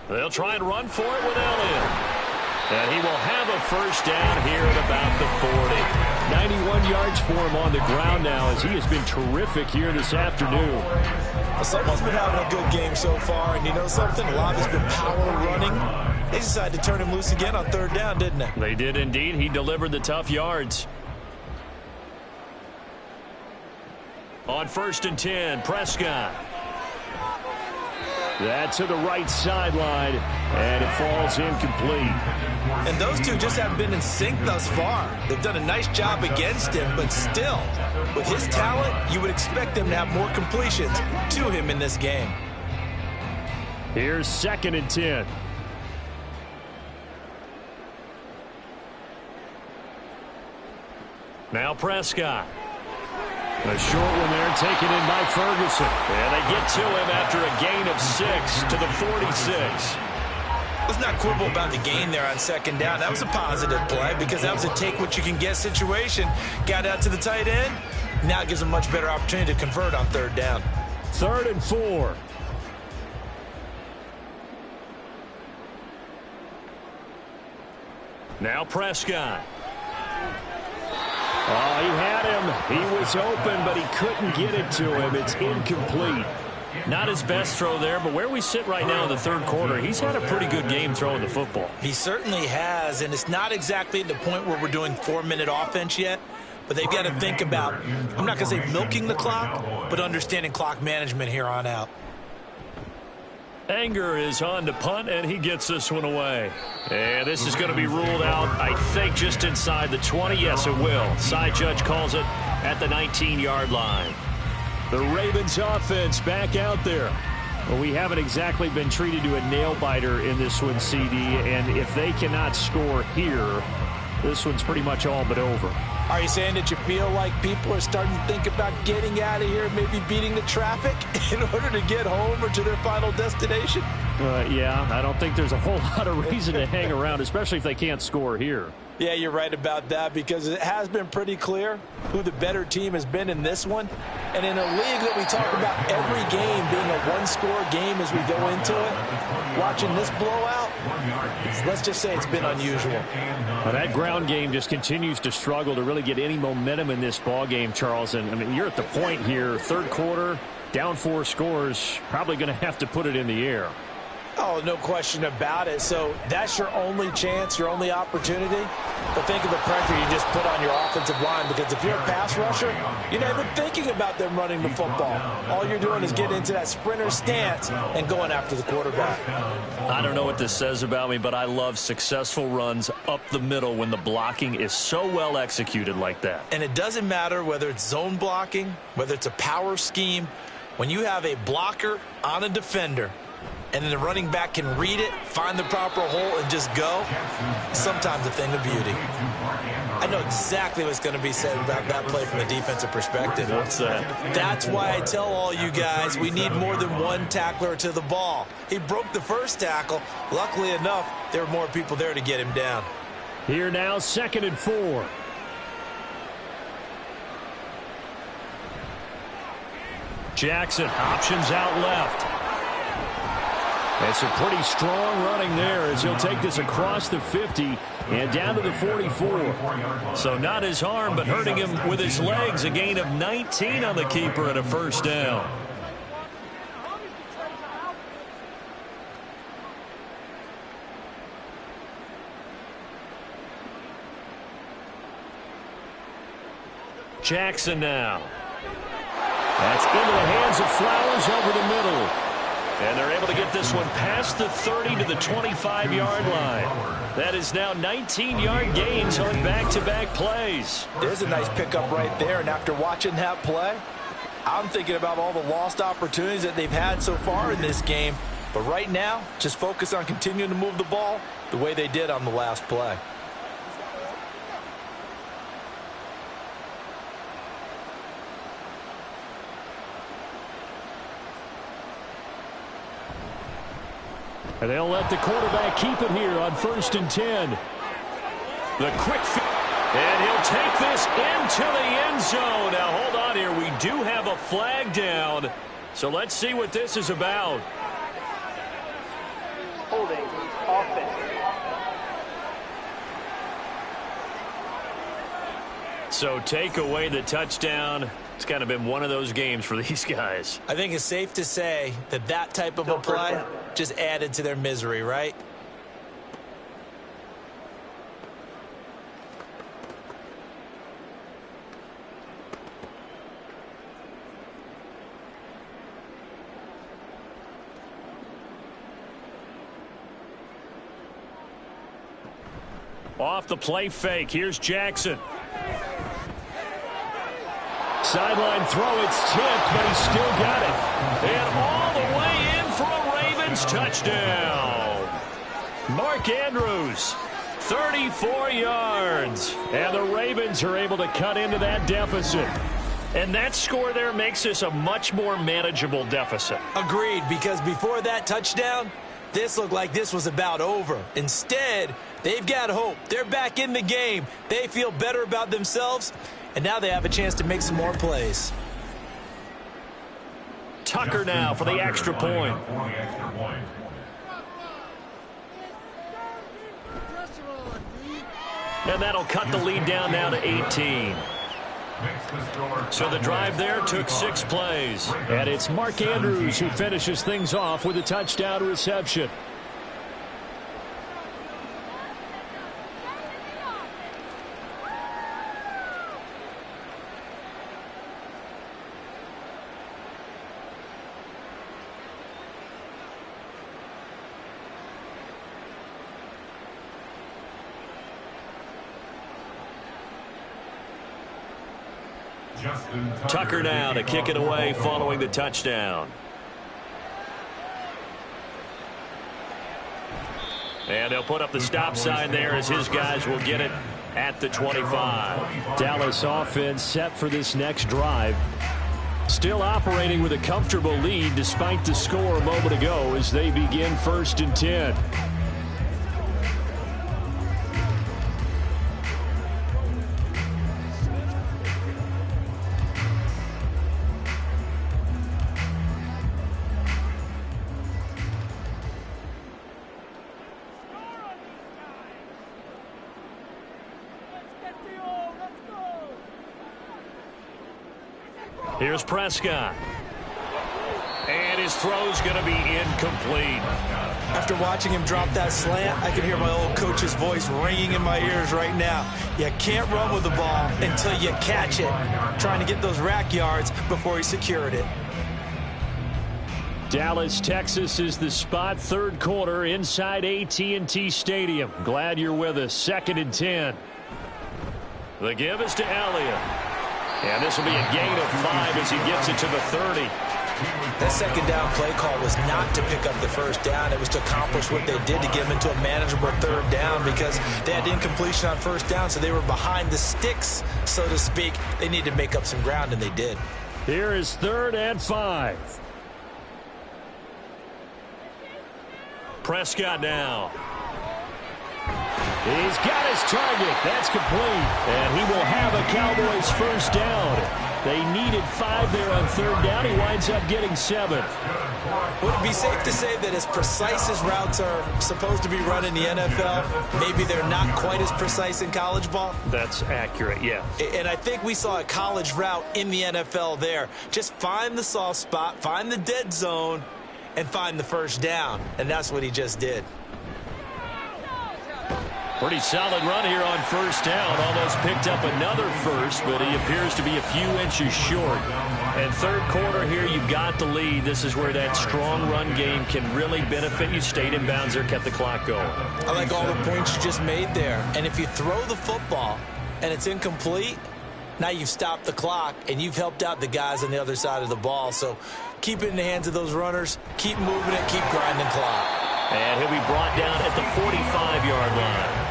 They'll try and run for it with Elliott. And he will have a first down here at about the 40. 91 yards for him on the ground now as he has been terrific here this afternoon. Someone's been having a good game so far, and you know something? A lot has been power running. They decided to turn him loose again on 3rd down, didn't they? They did indeed. He delivered the tough yards. On 1st and 10, Prescott. That to the right sideline, and it falls incomplete. And those two just haven't been in sync thus far. They've done a nice job against him, but still, with his talent, you would expect them to have more completions to him in this game. Here's 2nd and 10. Now Prescott. A short one there taken in by Ferguson. And they get to him after a gain of 6 to the 46. Let's not quibble about the gain there on 2nd down. That was a positive play because that was a take-what-you-can-get situation. Got out to the tight end. Now it gives them a much better opportunity to convert on 3rd down. 3rd and 4. Now Prescott. Oh, he had him. He was open, but he couldn't get it to him. It's incomplete. Not his best throw there, but where we sit right now in the 3rd quarter, he's had a pretty good game throwing the football. He certainly has, and it's not exactly at the point where we're doing 4-minute offense yet, but they've got to think about, I'm not going to say milking the clock, but understanding clock management here on out. Anger is on to punt, and he gets this one away. And this is going to be ruled out, I think, just inside the 20. Yes, it will. Side judge calls it at the 19-yard line. The Ravens offense back out there. Well, we haven't exactly been treated to a nail-biter in this one, CD, and if they cannot score here, this one's pretty much all but over. Are you saying that you feel like people are starting to think about getting out of here, maybe beating the traffic in order to get home or to their final destination? Yeah, I don't think there's a whole lot of reason to hang around, especially if they can't score here. Yeah, you're right about that because it has been pretty clear who the better team has been in this one. And in a league that we talk about every game being a one-score game as we go into it, watching this blowout, let's just say it's been unusual. Well, that ground game just continues to struggle to really get any momentum in this ball game, Charles. And I mean, you're at the point here, 3rd quarter, down 4 scores, probably going to have to put it in the air. Oh, no question about it. So that's your only chance, your only opportunity. But think of the pressure you just put on your offensive line, because if you're a pass rusher, you're not even thinking about them running the football. All you're doing is getting into that sprinter stance and going after the quarterback. I don't know what this says about me, but I love successful runs up the middle when the blocking is so well executed like that. And it doesn't matter whether it's zone blocking, whether it's a power scheme. When you have a blocker on a defender, and then the running back can read it, find the proper hole, and just go, sometimes a thing of beauty. I know exactly what's going to be said about that play from a defensive perspective. What's that? That's why I tell all you guys we need more than one tackler to the ball. He broke the first tackle. Luckily enough, there were more people there to get him down. Here now, 2nd and 4. Jackson options out left. It's a pretty strong running there as he'll take this across the 50 and down to the 44. So not his arm, but hurting him with his legs. A gain of 19 on the keeper and a first down. Jackson now. That's into the hands of Flowers over the middle. And they're able to get this one past the 30 to the 25-yard line. That is now 19-yard gains on back-to-back plays. There's a nice pickup right there, and after watching that play, I'm thinking about all the lost opportunities that they've had so far in this game. But right now, just focus on continuing to move the ball the way they did on the last play. And they'll let the quarterback keep it here on 1st and 10. The quick feed. And he'll take this into the end zone. Now, hold on here. We do have a flag down. So let's see what this is about. Holding offense. So take away the touchdown. It's kind of been one of those games for these guys. I think it's safe to say that that type of a play just added to their misery, right? Off the play fake. Here's Jackson. Sideline throw. It's tipped, but he still got it. And all the way in for a Ravens touchdown. Mark Andrews, 34 yards. And the Ravens are able to cut into that deficit. And that score there makes this a much more manageable deficit. Agreed, because before that touchdown, this looked like this was about over. Instead, they've got hope. They're back in the game. They feel better about themselves, and now they have a chance to make some more plays. Tucker now for the extra point. And that'll cut the lead down now to 18. So the drive there took 6 plays. And it's Mark Andrews who finishes things off with a touchdown reception. Tucker now to kick it away following the touchdown. And they'll put up the stop sign there as his guys will get it at the 25. Dallas offense set for this next drive. Still operating with a comfortable lead despite the score a moment ago as they begin 1st and 10. Here's Prescott. And his throw's going to be incomplete. After watching him drop that slant, I can hear my old coach's voice ringing in my ears right now. You can't run with the ball until you catch it. Trying to get those rack yards before he secured it. Dallas, Texas is the spot. 3rd quarter inside AT&T Stadium. Glad you're with us. 2nd and 10. The give is to Elliott. And this will be a gain of 5 as he gets it to the 30. That 2nd down play call was not to pick up the 1st down. It was to accomplish what they did to get him into a manageable 3rd down because they had incompletion on 1st down, so they were behind the sticks, so to speak. They needed to make up some ground, and they did. Here is 3rd and 5. Prescott now. He's got his target. That's complete. And he will have a Cowboys 1st down. They needed 5 there on 3rd down. He winds up getting 7. Would it be safe to say that as precise as routes are supposed to be run in the NFL, maybe they're not quite as precise in college ball? That's accurate, yeah. And I think we saw a college route in the NFL there. Just find the soft spot, find the dead zone, and find the 1st down. And that's what he just did. Pretty solid run here on 1st down. Almost picked up another 1st, but he appears to be a few inches short. And 3rd quarter here, you've got the lead. This is where that strong run game can really benefit you. Stayed in bounds there, kept the clock going. I like all the points you just made there. And if you throw the football and it's incomplete, Now you've stopped the clock, and you've helped out the guys on the other side of the ball. So keep it in the hands of those runners. Keep moving it. Keep grinding clock. And he'll be brought down at the 45-yard line.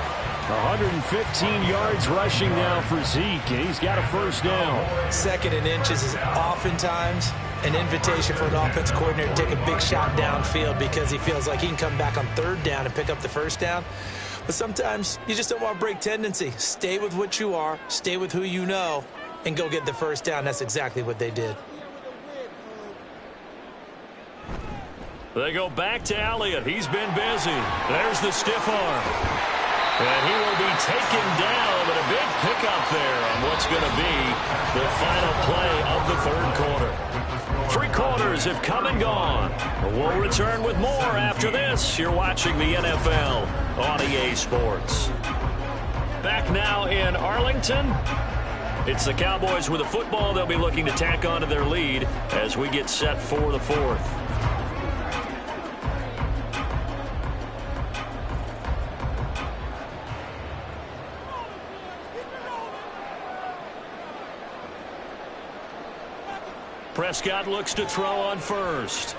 115 yards rushing now for Zeke, and he's got a first down. 2nd and inches is oftentimes an invitation for an offense coordinator to take a big shot downfield because he feels like he can come back on 3rd down and pick up the first down. But sometimes you just don't want to break tendency. Stay with what you are, stay with who you know, and go get the first down. That's exactly what they did. They go back to Elliott. He's been busy. There's the stiff arm. And he will be taken down, but a big pickup there on what's going to be the final play of the 3rd quarter. 3 quarters have come and gone. We'll return with more after this. You're watching the NFL on EA Sports. Back now in Arlington. It's the Cowboys with the football. They'll be looking to tack on to their lead as we get set for the 4th. Prescott looks to throw on first.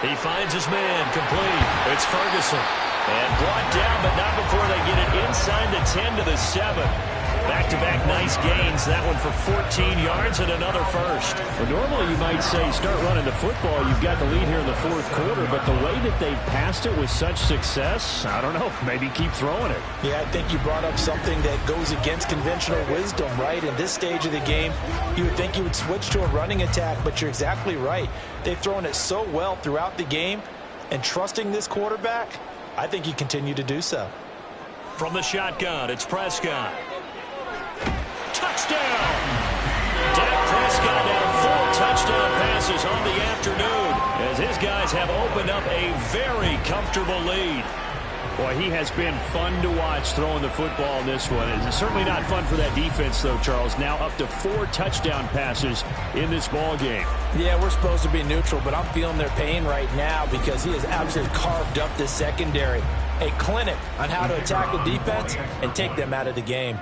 He finds his man complete. It's Ferguson. And brought down, but not before they get it inside the 10 to the 7. Back-to-back nice gains. That one for 14 yards and another first. Well, normally you might say start running the football. You've got the lead here in the 4th quarter, but the way that they've passed it with such success, I don't know, maybe keep throwing it. Yeah, I think you brought up something that goes against conventional wisdom, right? In this stage of the game, you would think you would switch to a running attack, but you're exactly right. They've thrown it so well throughout the game, and trusting this quarterback, I think you continue to do so. From the shotgun, it's Prescott. Touchdown! Dak Prescott now 4 touchdown passes on the afternoon as his guys have opened up a very comfortable lead. Boy, he has been fun to watch throwing the football in this one. It's certainly not fun for that defense, though, Charles. Now up to 4 touchdown passes in this ball game. Yeah, we're supposed to be neutral, but I'm feeling their pain right now because he has absolutely carved up this secondary. A clinic on how to attack a defense and take them out of the game.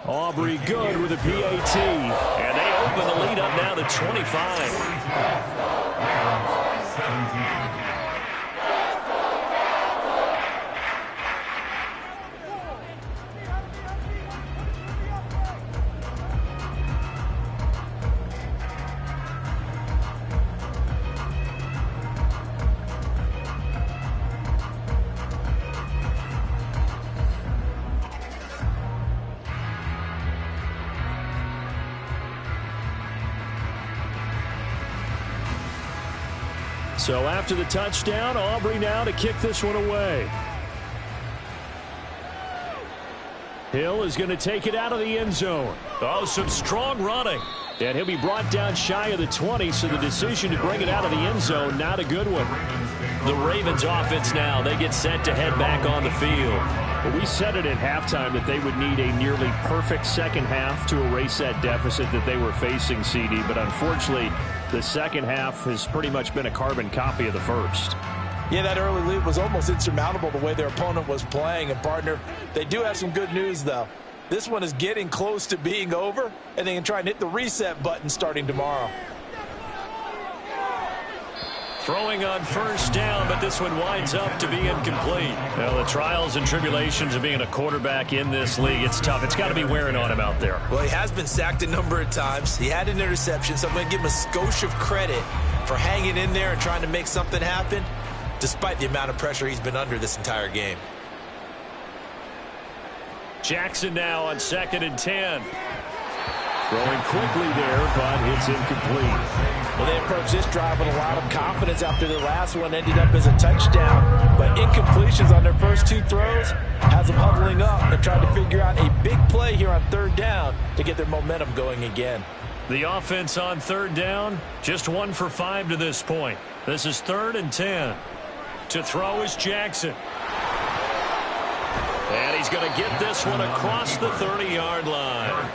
Aubrey good with a PAT. And they open the lead up now to 25. 17. So after the touchdown, Aubrey now to kick this one away. Hill is going to take it out of the end zone. Oh, some strong running. And he'll be brought down shy of the 20, so the decision to bring it out of the end zone, not a good one. The Ravens offense now, they get set to head back on the field. Well, we said it at halftime that they would need a nearly perfect second half to erase that deficit that they were facing, CD. But unfortunately, the second half has pretty much been a carbon copy of the first. Yeah, that early lead was almost insurmountable the way their opponent was playing. And, partner, they do have some good news, though. This one is getting close to being over, and they can try and hit the reset button starting tomorrow. Throwing on first down, but this one winds up to be incomplete. Well, the trials and tribulations of being a quarterback in this league, it's tough. It's got to be wearing on him out there. Well, he has been sacked a number of times. He had an interception, so I'm going to give him a skosh of credit for hanging in there and trying to make something happen, despite the amount of pressure he's been under this entire game. Jackson now on 2nd and 10. Throwing quickly there, but it's incomplete. Well, they approached this drive with a lot of confidence after the last one ended up as a touchdown. But incompletions on their first 2 throws has them huddling up and trying to figure out a big play here on 3rd down to get their momentum going again. The offense on 3rd down, just 1 for 5 to this point. This is 3rd and 10. To throw is Jackson. And he's going to get this one across the 30-yard line.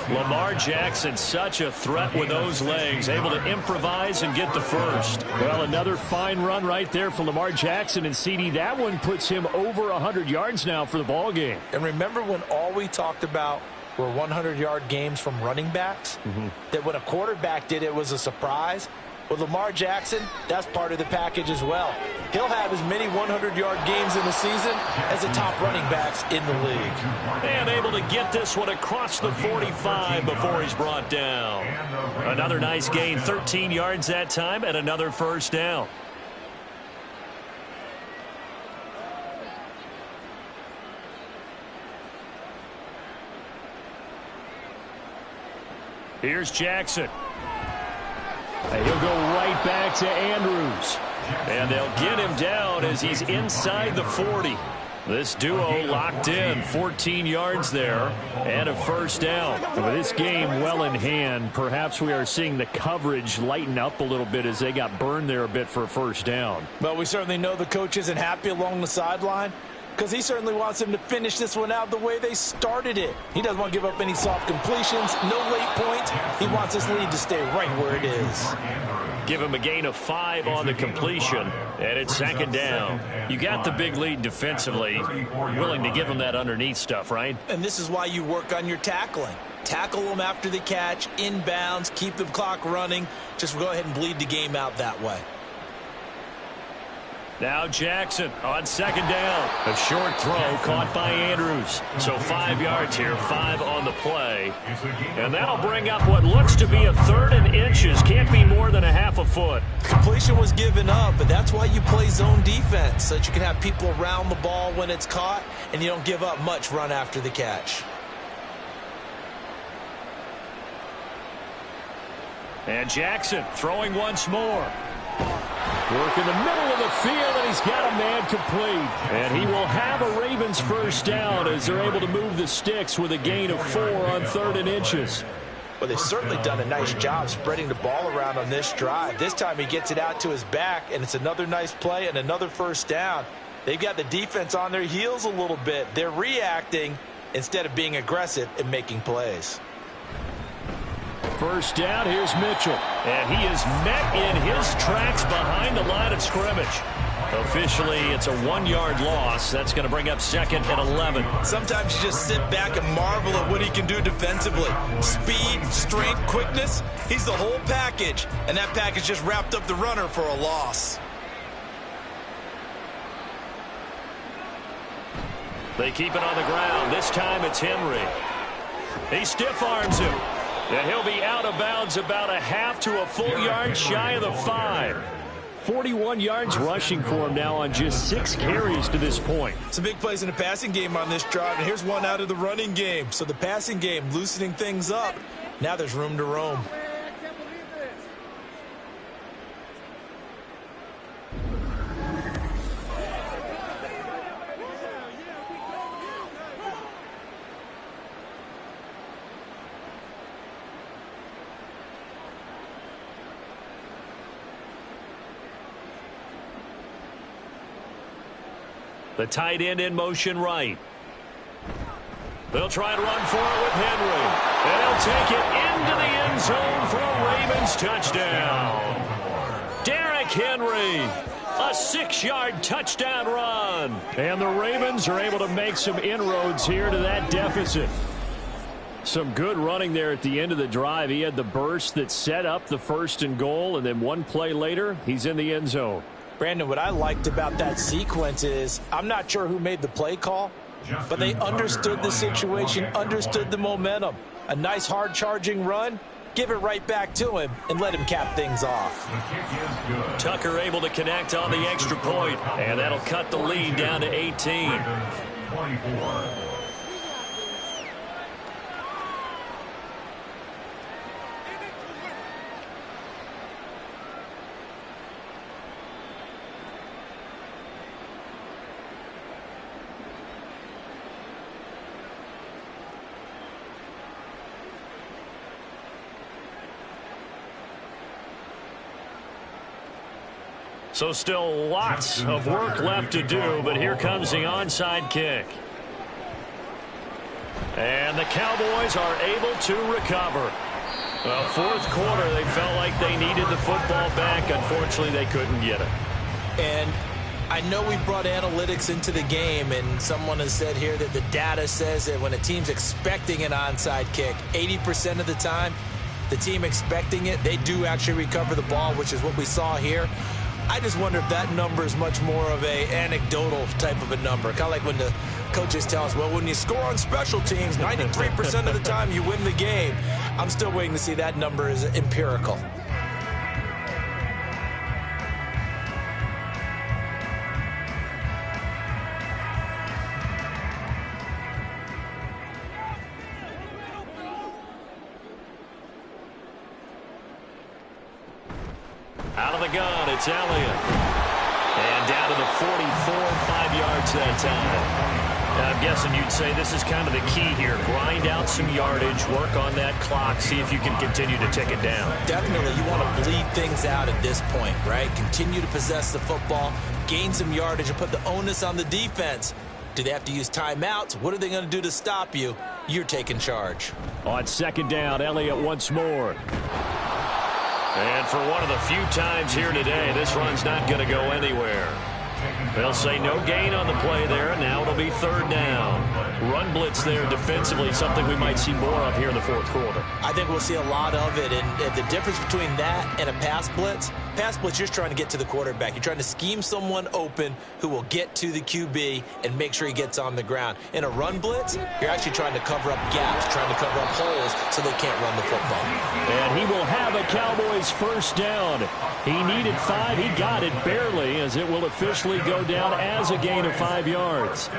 Lamar Jackson, such a threat with those legs, able to improvise and get the first. Well, another fine run right there for Lamar Jackson, and CD, that one puts him over 100 yards now for the ball game. And remember when all we talked about were 100-yard games from running backs? That when a quarterback did it was a surprise? With Lamar Jackson, that's part of the package as well. He'll have as many 100-yard games in the season as the top running backs in the league. And able to get this one across the 45 before he's brought down. Another nice gain, 13 yards that time, and another first down. Here's Jackson. And he'll go right back to Andrews. And they'll get him down as he's inside the 40. This duo locked in, 14 yards there, and a first down. With this game well in hand, perhaps we are seeing the coverage lighten up a little bit as they got burned there a bit for a first down. But we certainly know the coach isn't happy along the sideline, because he certainly wants them to finish this one out the way they started it. He doesn't want to give up any soft completions, no late points. He wants this lead to stay right where it is. Give him a gain of 5 on the completion, and it's second down. You got the big lead defensively, willing to give him that underneath stuff, right? And this is why you work on your tackling. Tackle them after the catch, inbounds, keep the clock running. Just go ahead and bleed the game out that way. Now Jackson on second down. A short throw caught by Andrews. So 5 yards here, 5 on the play. And that'll bring up what looks to be a 3rd and inches. Can't be more than a half a foot. Completion was given up, but that's why you play zone defense, so that you can have people around the ball when it's caught, and you don't give up much run after the catch. And Jackson throwing once more. Work in the middle of the field, and he's got a man complete. And he will have a Ravens first down as they're able to move the sticks with a gain of 4 on 3rd and inches. Well, they've certainly done a nice job spreading the ball around on this drive. This time he gets it out to his back, and it's another nice play and another first down. They've got the defense on their heels a little bit. They're reacting instead of being aggressive and making plays. First down, here's Mitchell. And he is met in his tracks behind the line of scrimmage. Officially, it's a 1-yard loss. That's going to bring up second and 11. Sometimes you just sit back and marvel at what he can do defensively. Speed, strength, quickness, he's the whole package. And that package just wrapped up the runner for a loss. They keep it on the ground. This time it's Henry. He stiff arms him. And he'll be out of bounds about a half to a full yard shy of the 5. 41 yards rushing for him now on just 6 carries to this point. Some big plays in the passing game on this drive, and here's one out of the running game. So the passing game loosening things up. Now there's room to roam. The tight end in motion right. They'll try and run for it with Henry. And he'll take it into the end zone for a Ravens touchdown. Derrick Henry, a 6-yard touchdown run. And the Ravens are able to make some inroads here to that deficit. Some good running there at the end of the drive. He had the burst that set up the 1st and goal, and then one play later, he's in the end zone. Brandon, what I liked about that sequence is I'm not sure who made the play call, but they understood the situation, understood the momentum. A nice hard-charging run, give it right back to him, and let him cap things off. Tucker able to connect on the extra point, and that'll cut the lead down to 18. 24. So still lots of work left to do, but here comes the onside kick. And the Cowboys are able to recover. Well, fourth quarter, they felt like they needed the football back. Unfortunately, they couldn't get it. And I know we brought analytics into the game, and someone has said here that the data says that when a team's expecting an onside kick, 80% of the time, the team expecting it, they do actually recover the ball, which is what we saw here. I just wonder if that number is much more of a anecdotal type of a number. Kind of like when the coaches tell us, well, when you score on special teams, 93% of the time you win the game. I'm still waiting to see that number is empirical. Out of the gun, it's Elliott. And down to the 44, 5 yards that time. I'm guessing you'd say this is kind of the key here. Grind out some yardage, work on that clock, see if you can continue to tick it down. Definitely, you want to bleed things out at this point, right? Continue to possess the football, gain some yardage, and put the onus on the defense. Do they have to use timeouts? What are they going to do to stop you? You're taking charge. On second down, Elliott once more. And for one of the few times here today, this run's not going to go anywhere. They'll say no gain on the play there. Now it'll be third down. Run blitz there defensively, something we might see more of here in the fourth quarter. I think we'll see a lot of it. And the difference between that and a pass blitz, you're just trying to get to the quarterback. You're trying to scheme someone open who will get to the QB and make sure he gets on the ground. In a run blitz, you're actually trying to cover up gaps, trying to cover up holes so they can't run the football. And he will have a Cowboys first down. He needed 5. He got it barely, as it will officially go down as a gain of 5 yards.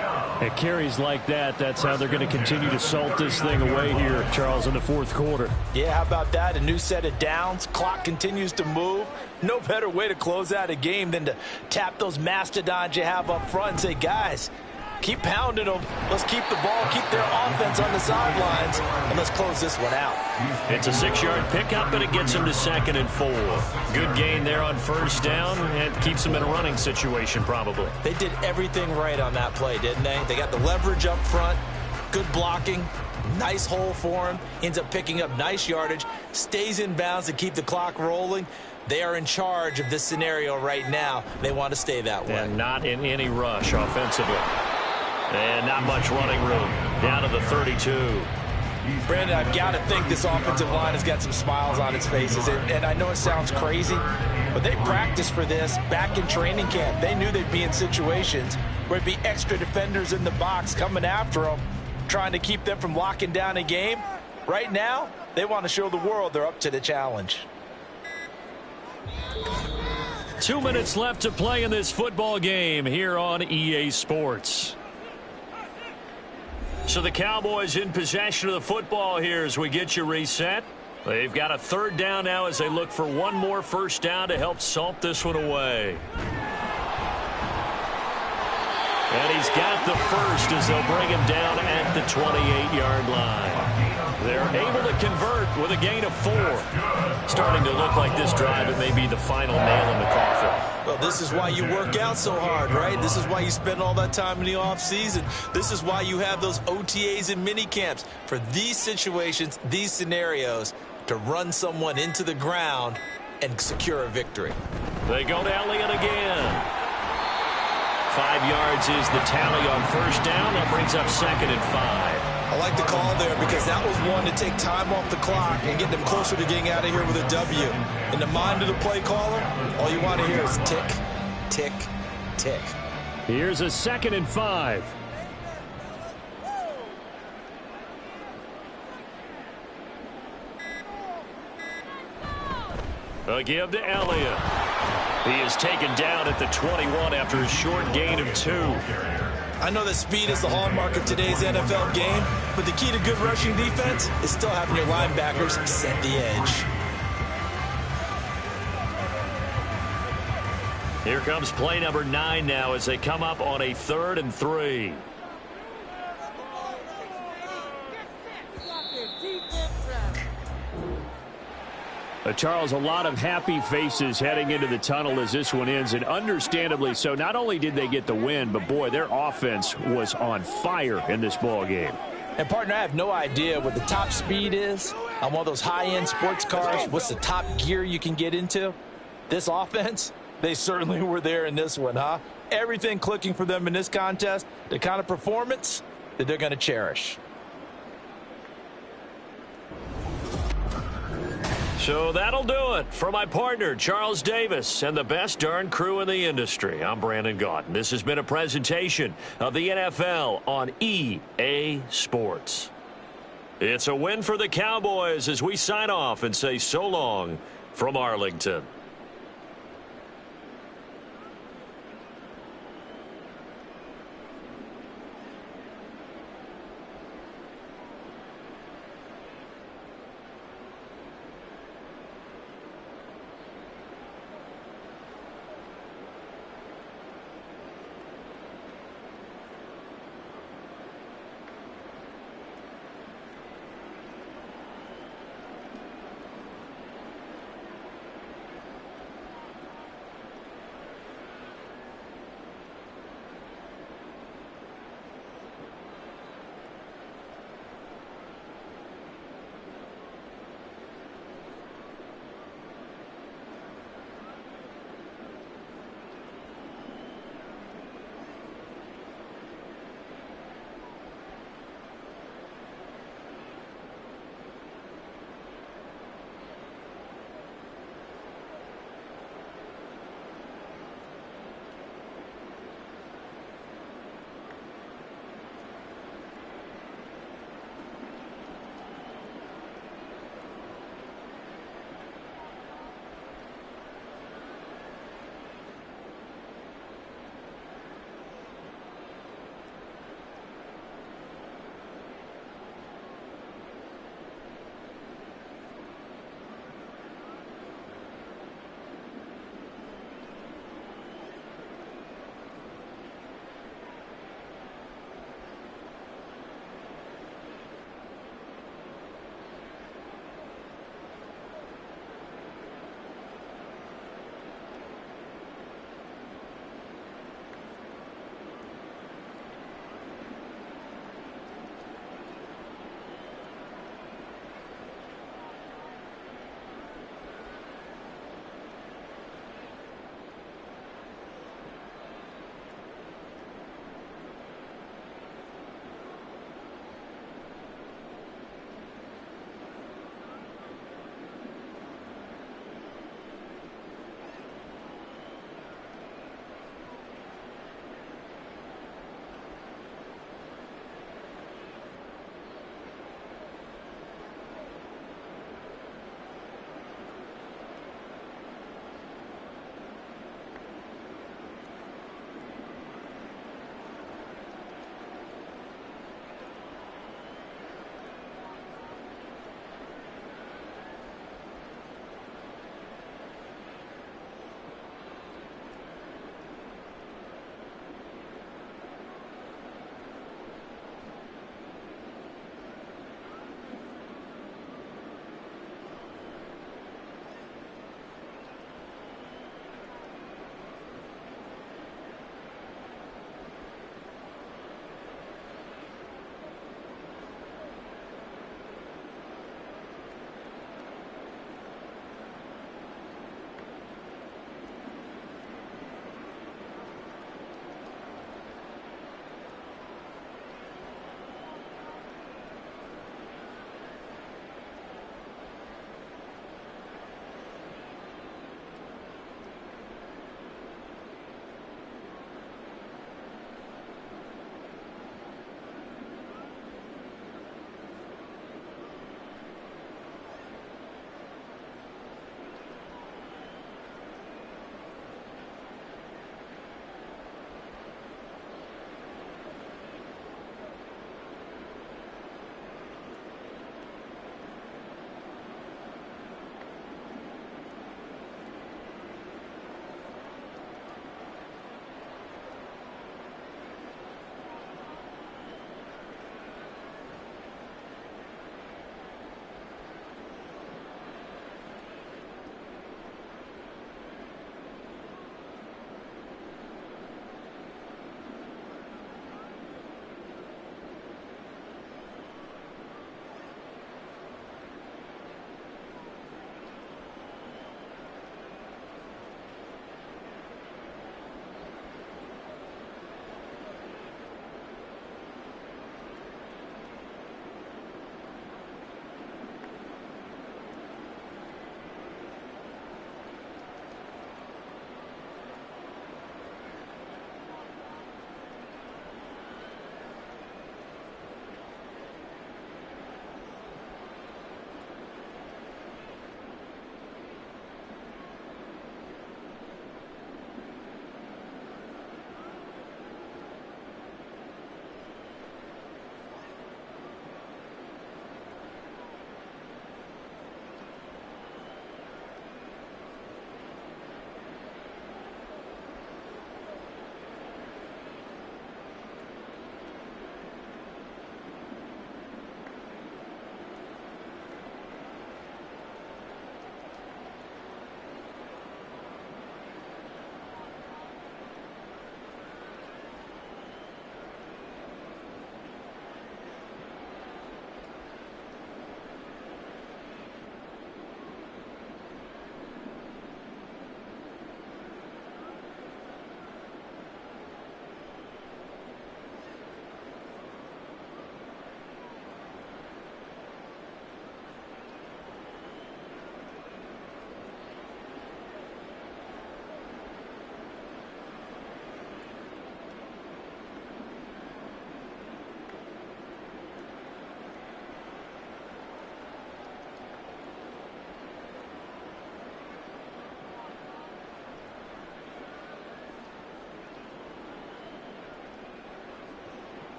It carries like that. That's how they're going to continue to salt this thing away here, Charles, in the fourth quarter. Yeah, how about that? A new set of downs. Clock continues to move. No better way to close out a game than to tap those mastodons you have up front and say, guys, keep pounding them. Let's keep the ball, keep their offense on the sidelines, and let's close this one out. It's a 6-yard pickup, and it gets them to 2nd and 4. Good gain there on first down, and keeps them in a running situation probably. They did everything right on that play, didn't they? They got the leverage up front, good blocking, nice hole for him, ends up picking up nice yardage, stays in bounds to keep the clock rolling. They are in charge of this scenario right now. They want to stay that way. And not in any rush offensively. And not much running room. Down to the 32. Brandon, I've got to think this offensive line has got some smiles on its faces. And I know it sounds crazy, but they practiced for this back in training camp. They knew they'd be in situations where it'd be extra defenders in the box coming after them, trying to keep them from locking down a game. Right now, they want to show the world they're up to the challenge. 2 minutes left to play in this football game here on EA Sports. So the Cowboys in possession of the football here as we get you reset. They've got a third down now as they look for one more first down to help salt this one away. And he's got the first as they'll bring him down at the 28-yard line. They're able to convert with a gain of 4. Starting to look like this drive, it may be the final nail in the coffin. Well, this is why you work out so hard, right? This is why you spend all that time in the offseason. This is why you have those OTAs and mini camps. For these situations, these scenarios, to run someone into the ground and secure a victory. They go to Elliott again. 5 yards is the tally on first down. That brings up 2nd and 5. I like the call there because that was one to take time off the clock and get them closer to getting out of here with a W. In the mind of the play caller, all you want to hear is tick, tick, tick. Here's a 2nd and 5. A give to Elliott. He is taken down at the 21 after a short gain of 2. I know that speed is the hallmark of today's NFL game, but the key to good rushing defense is still having your linebackers set the edge. Here comes play number 9 now as they come up on a 3rd and 3. Charles, a lot of happy faces heading into the tunnel as this one ends, and understandably so. Not only did they get the win, but boy, their offense was on fire in this ball game. And, partner, I have no idea what the top speed is on one of those high-end sports cars. What's the top gear you can get into? This offense, they certainly were there in this one, huh? Everything clicking for them in this contest, the kind of performance that they're going to cherish. So that'll do it for my partner, Charles Davis, and the best darn crew in the industry. I'm Brandon Gaudin. This has been a presentation of the NFL on EA Sports. It's a win for the Cowboys as we sign off and say so long from Arlington.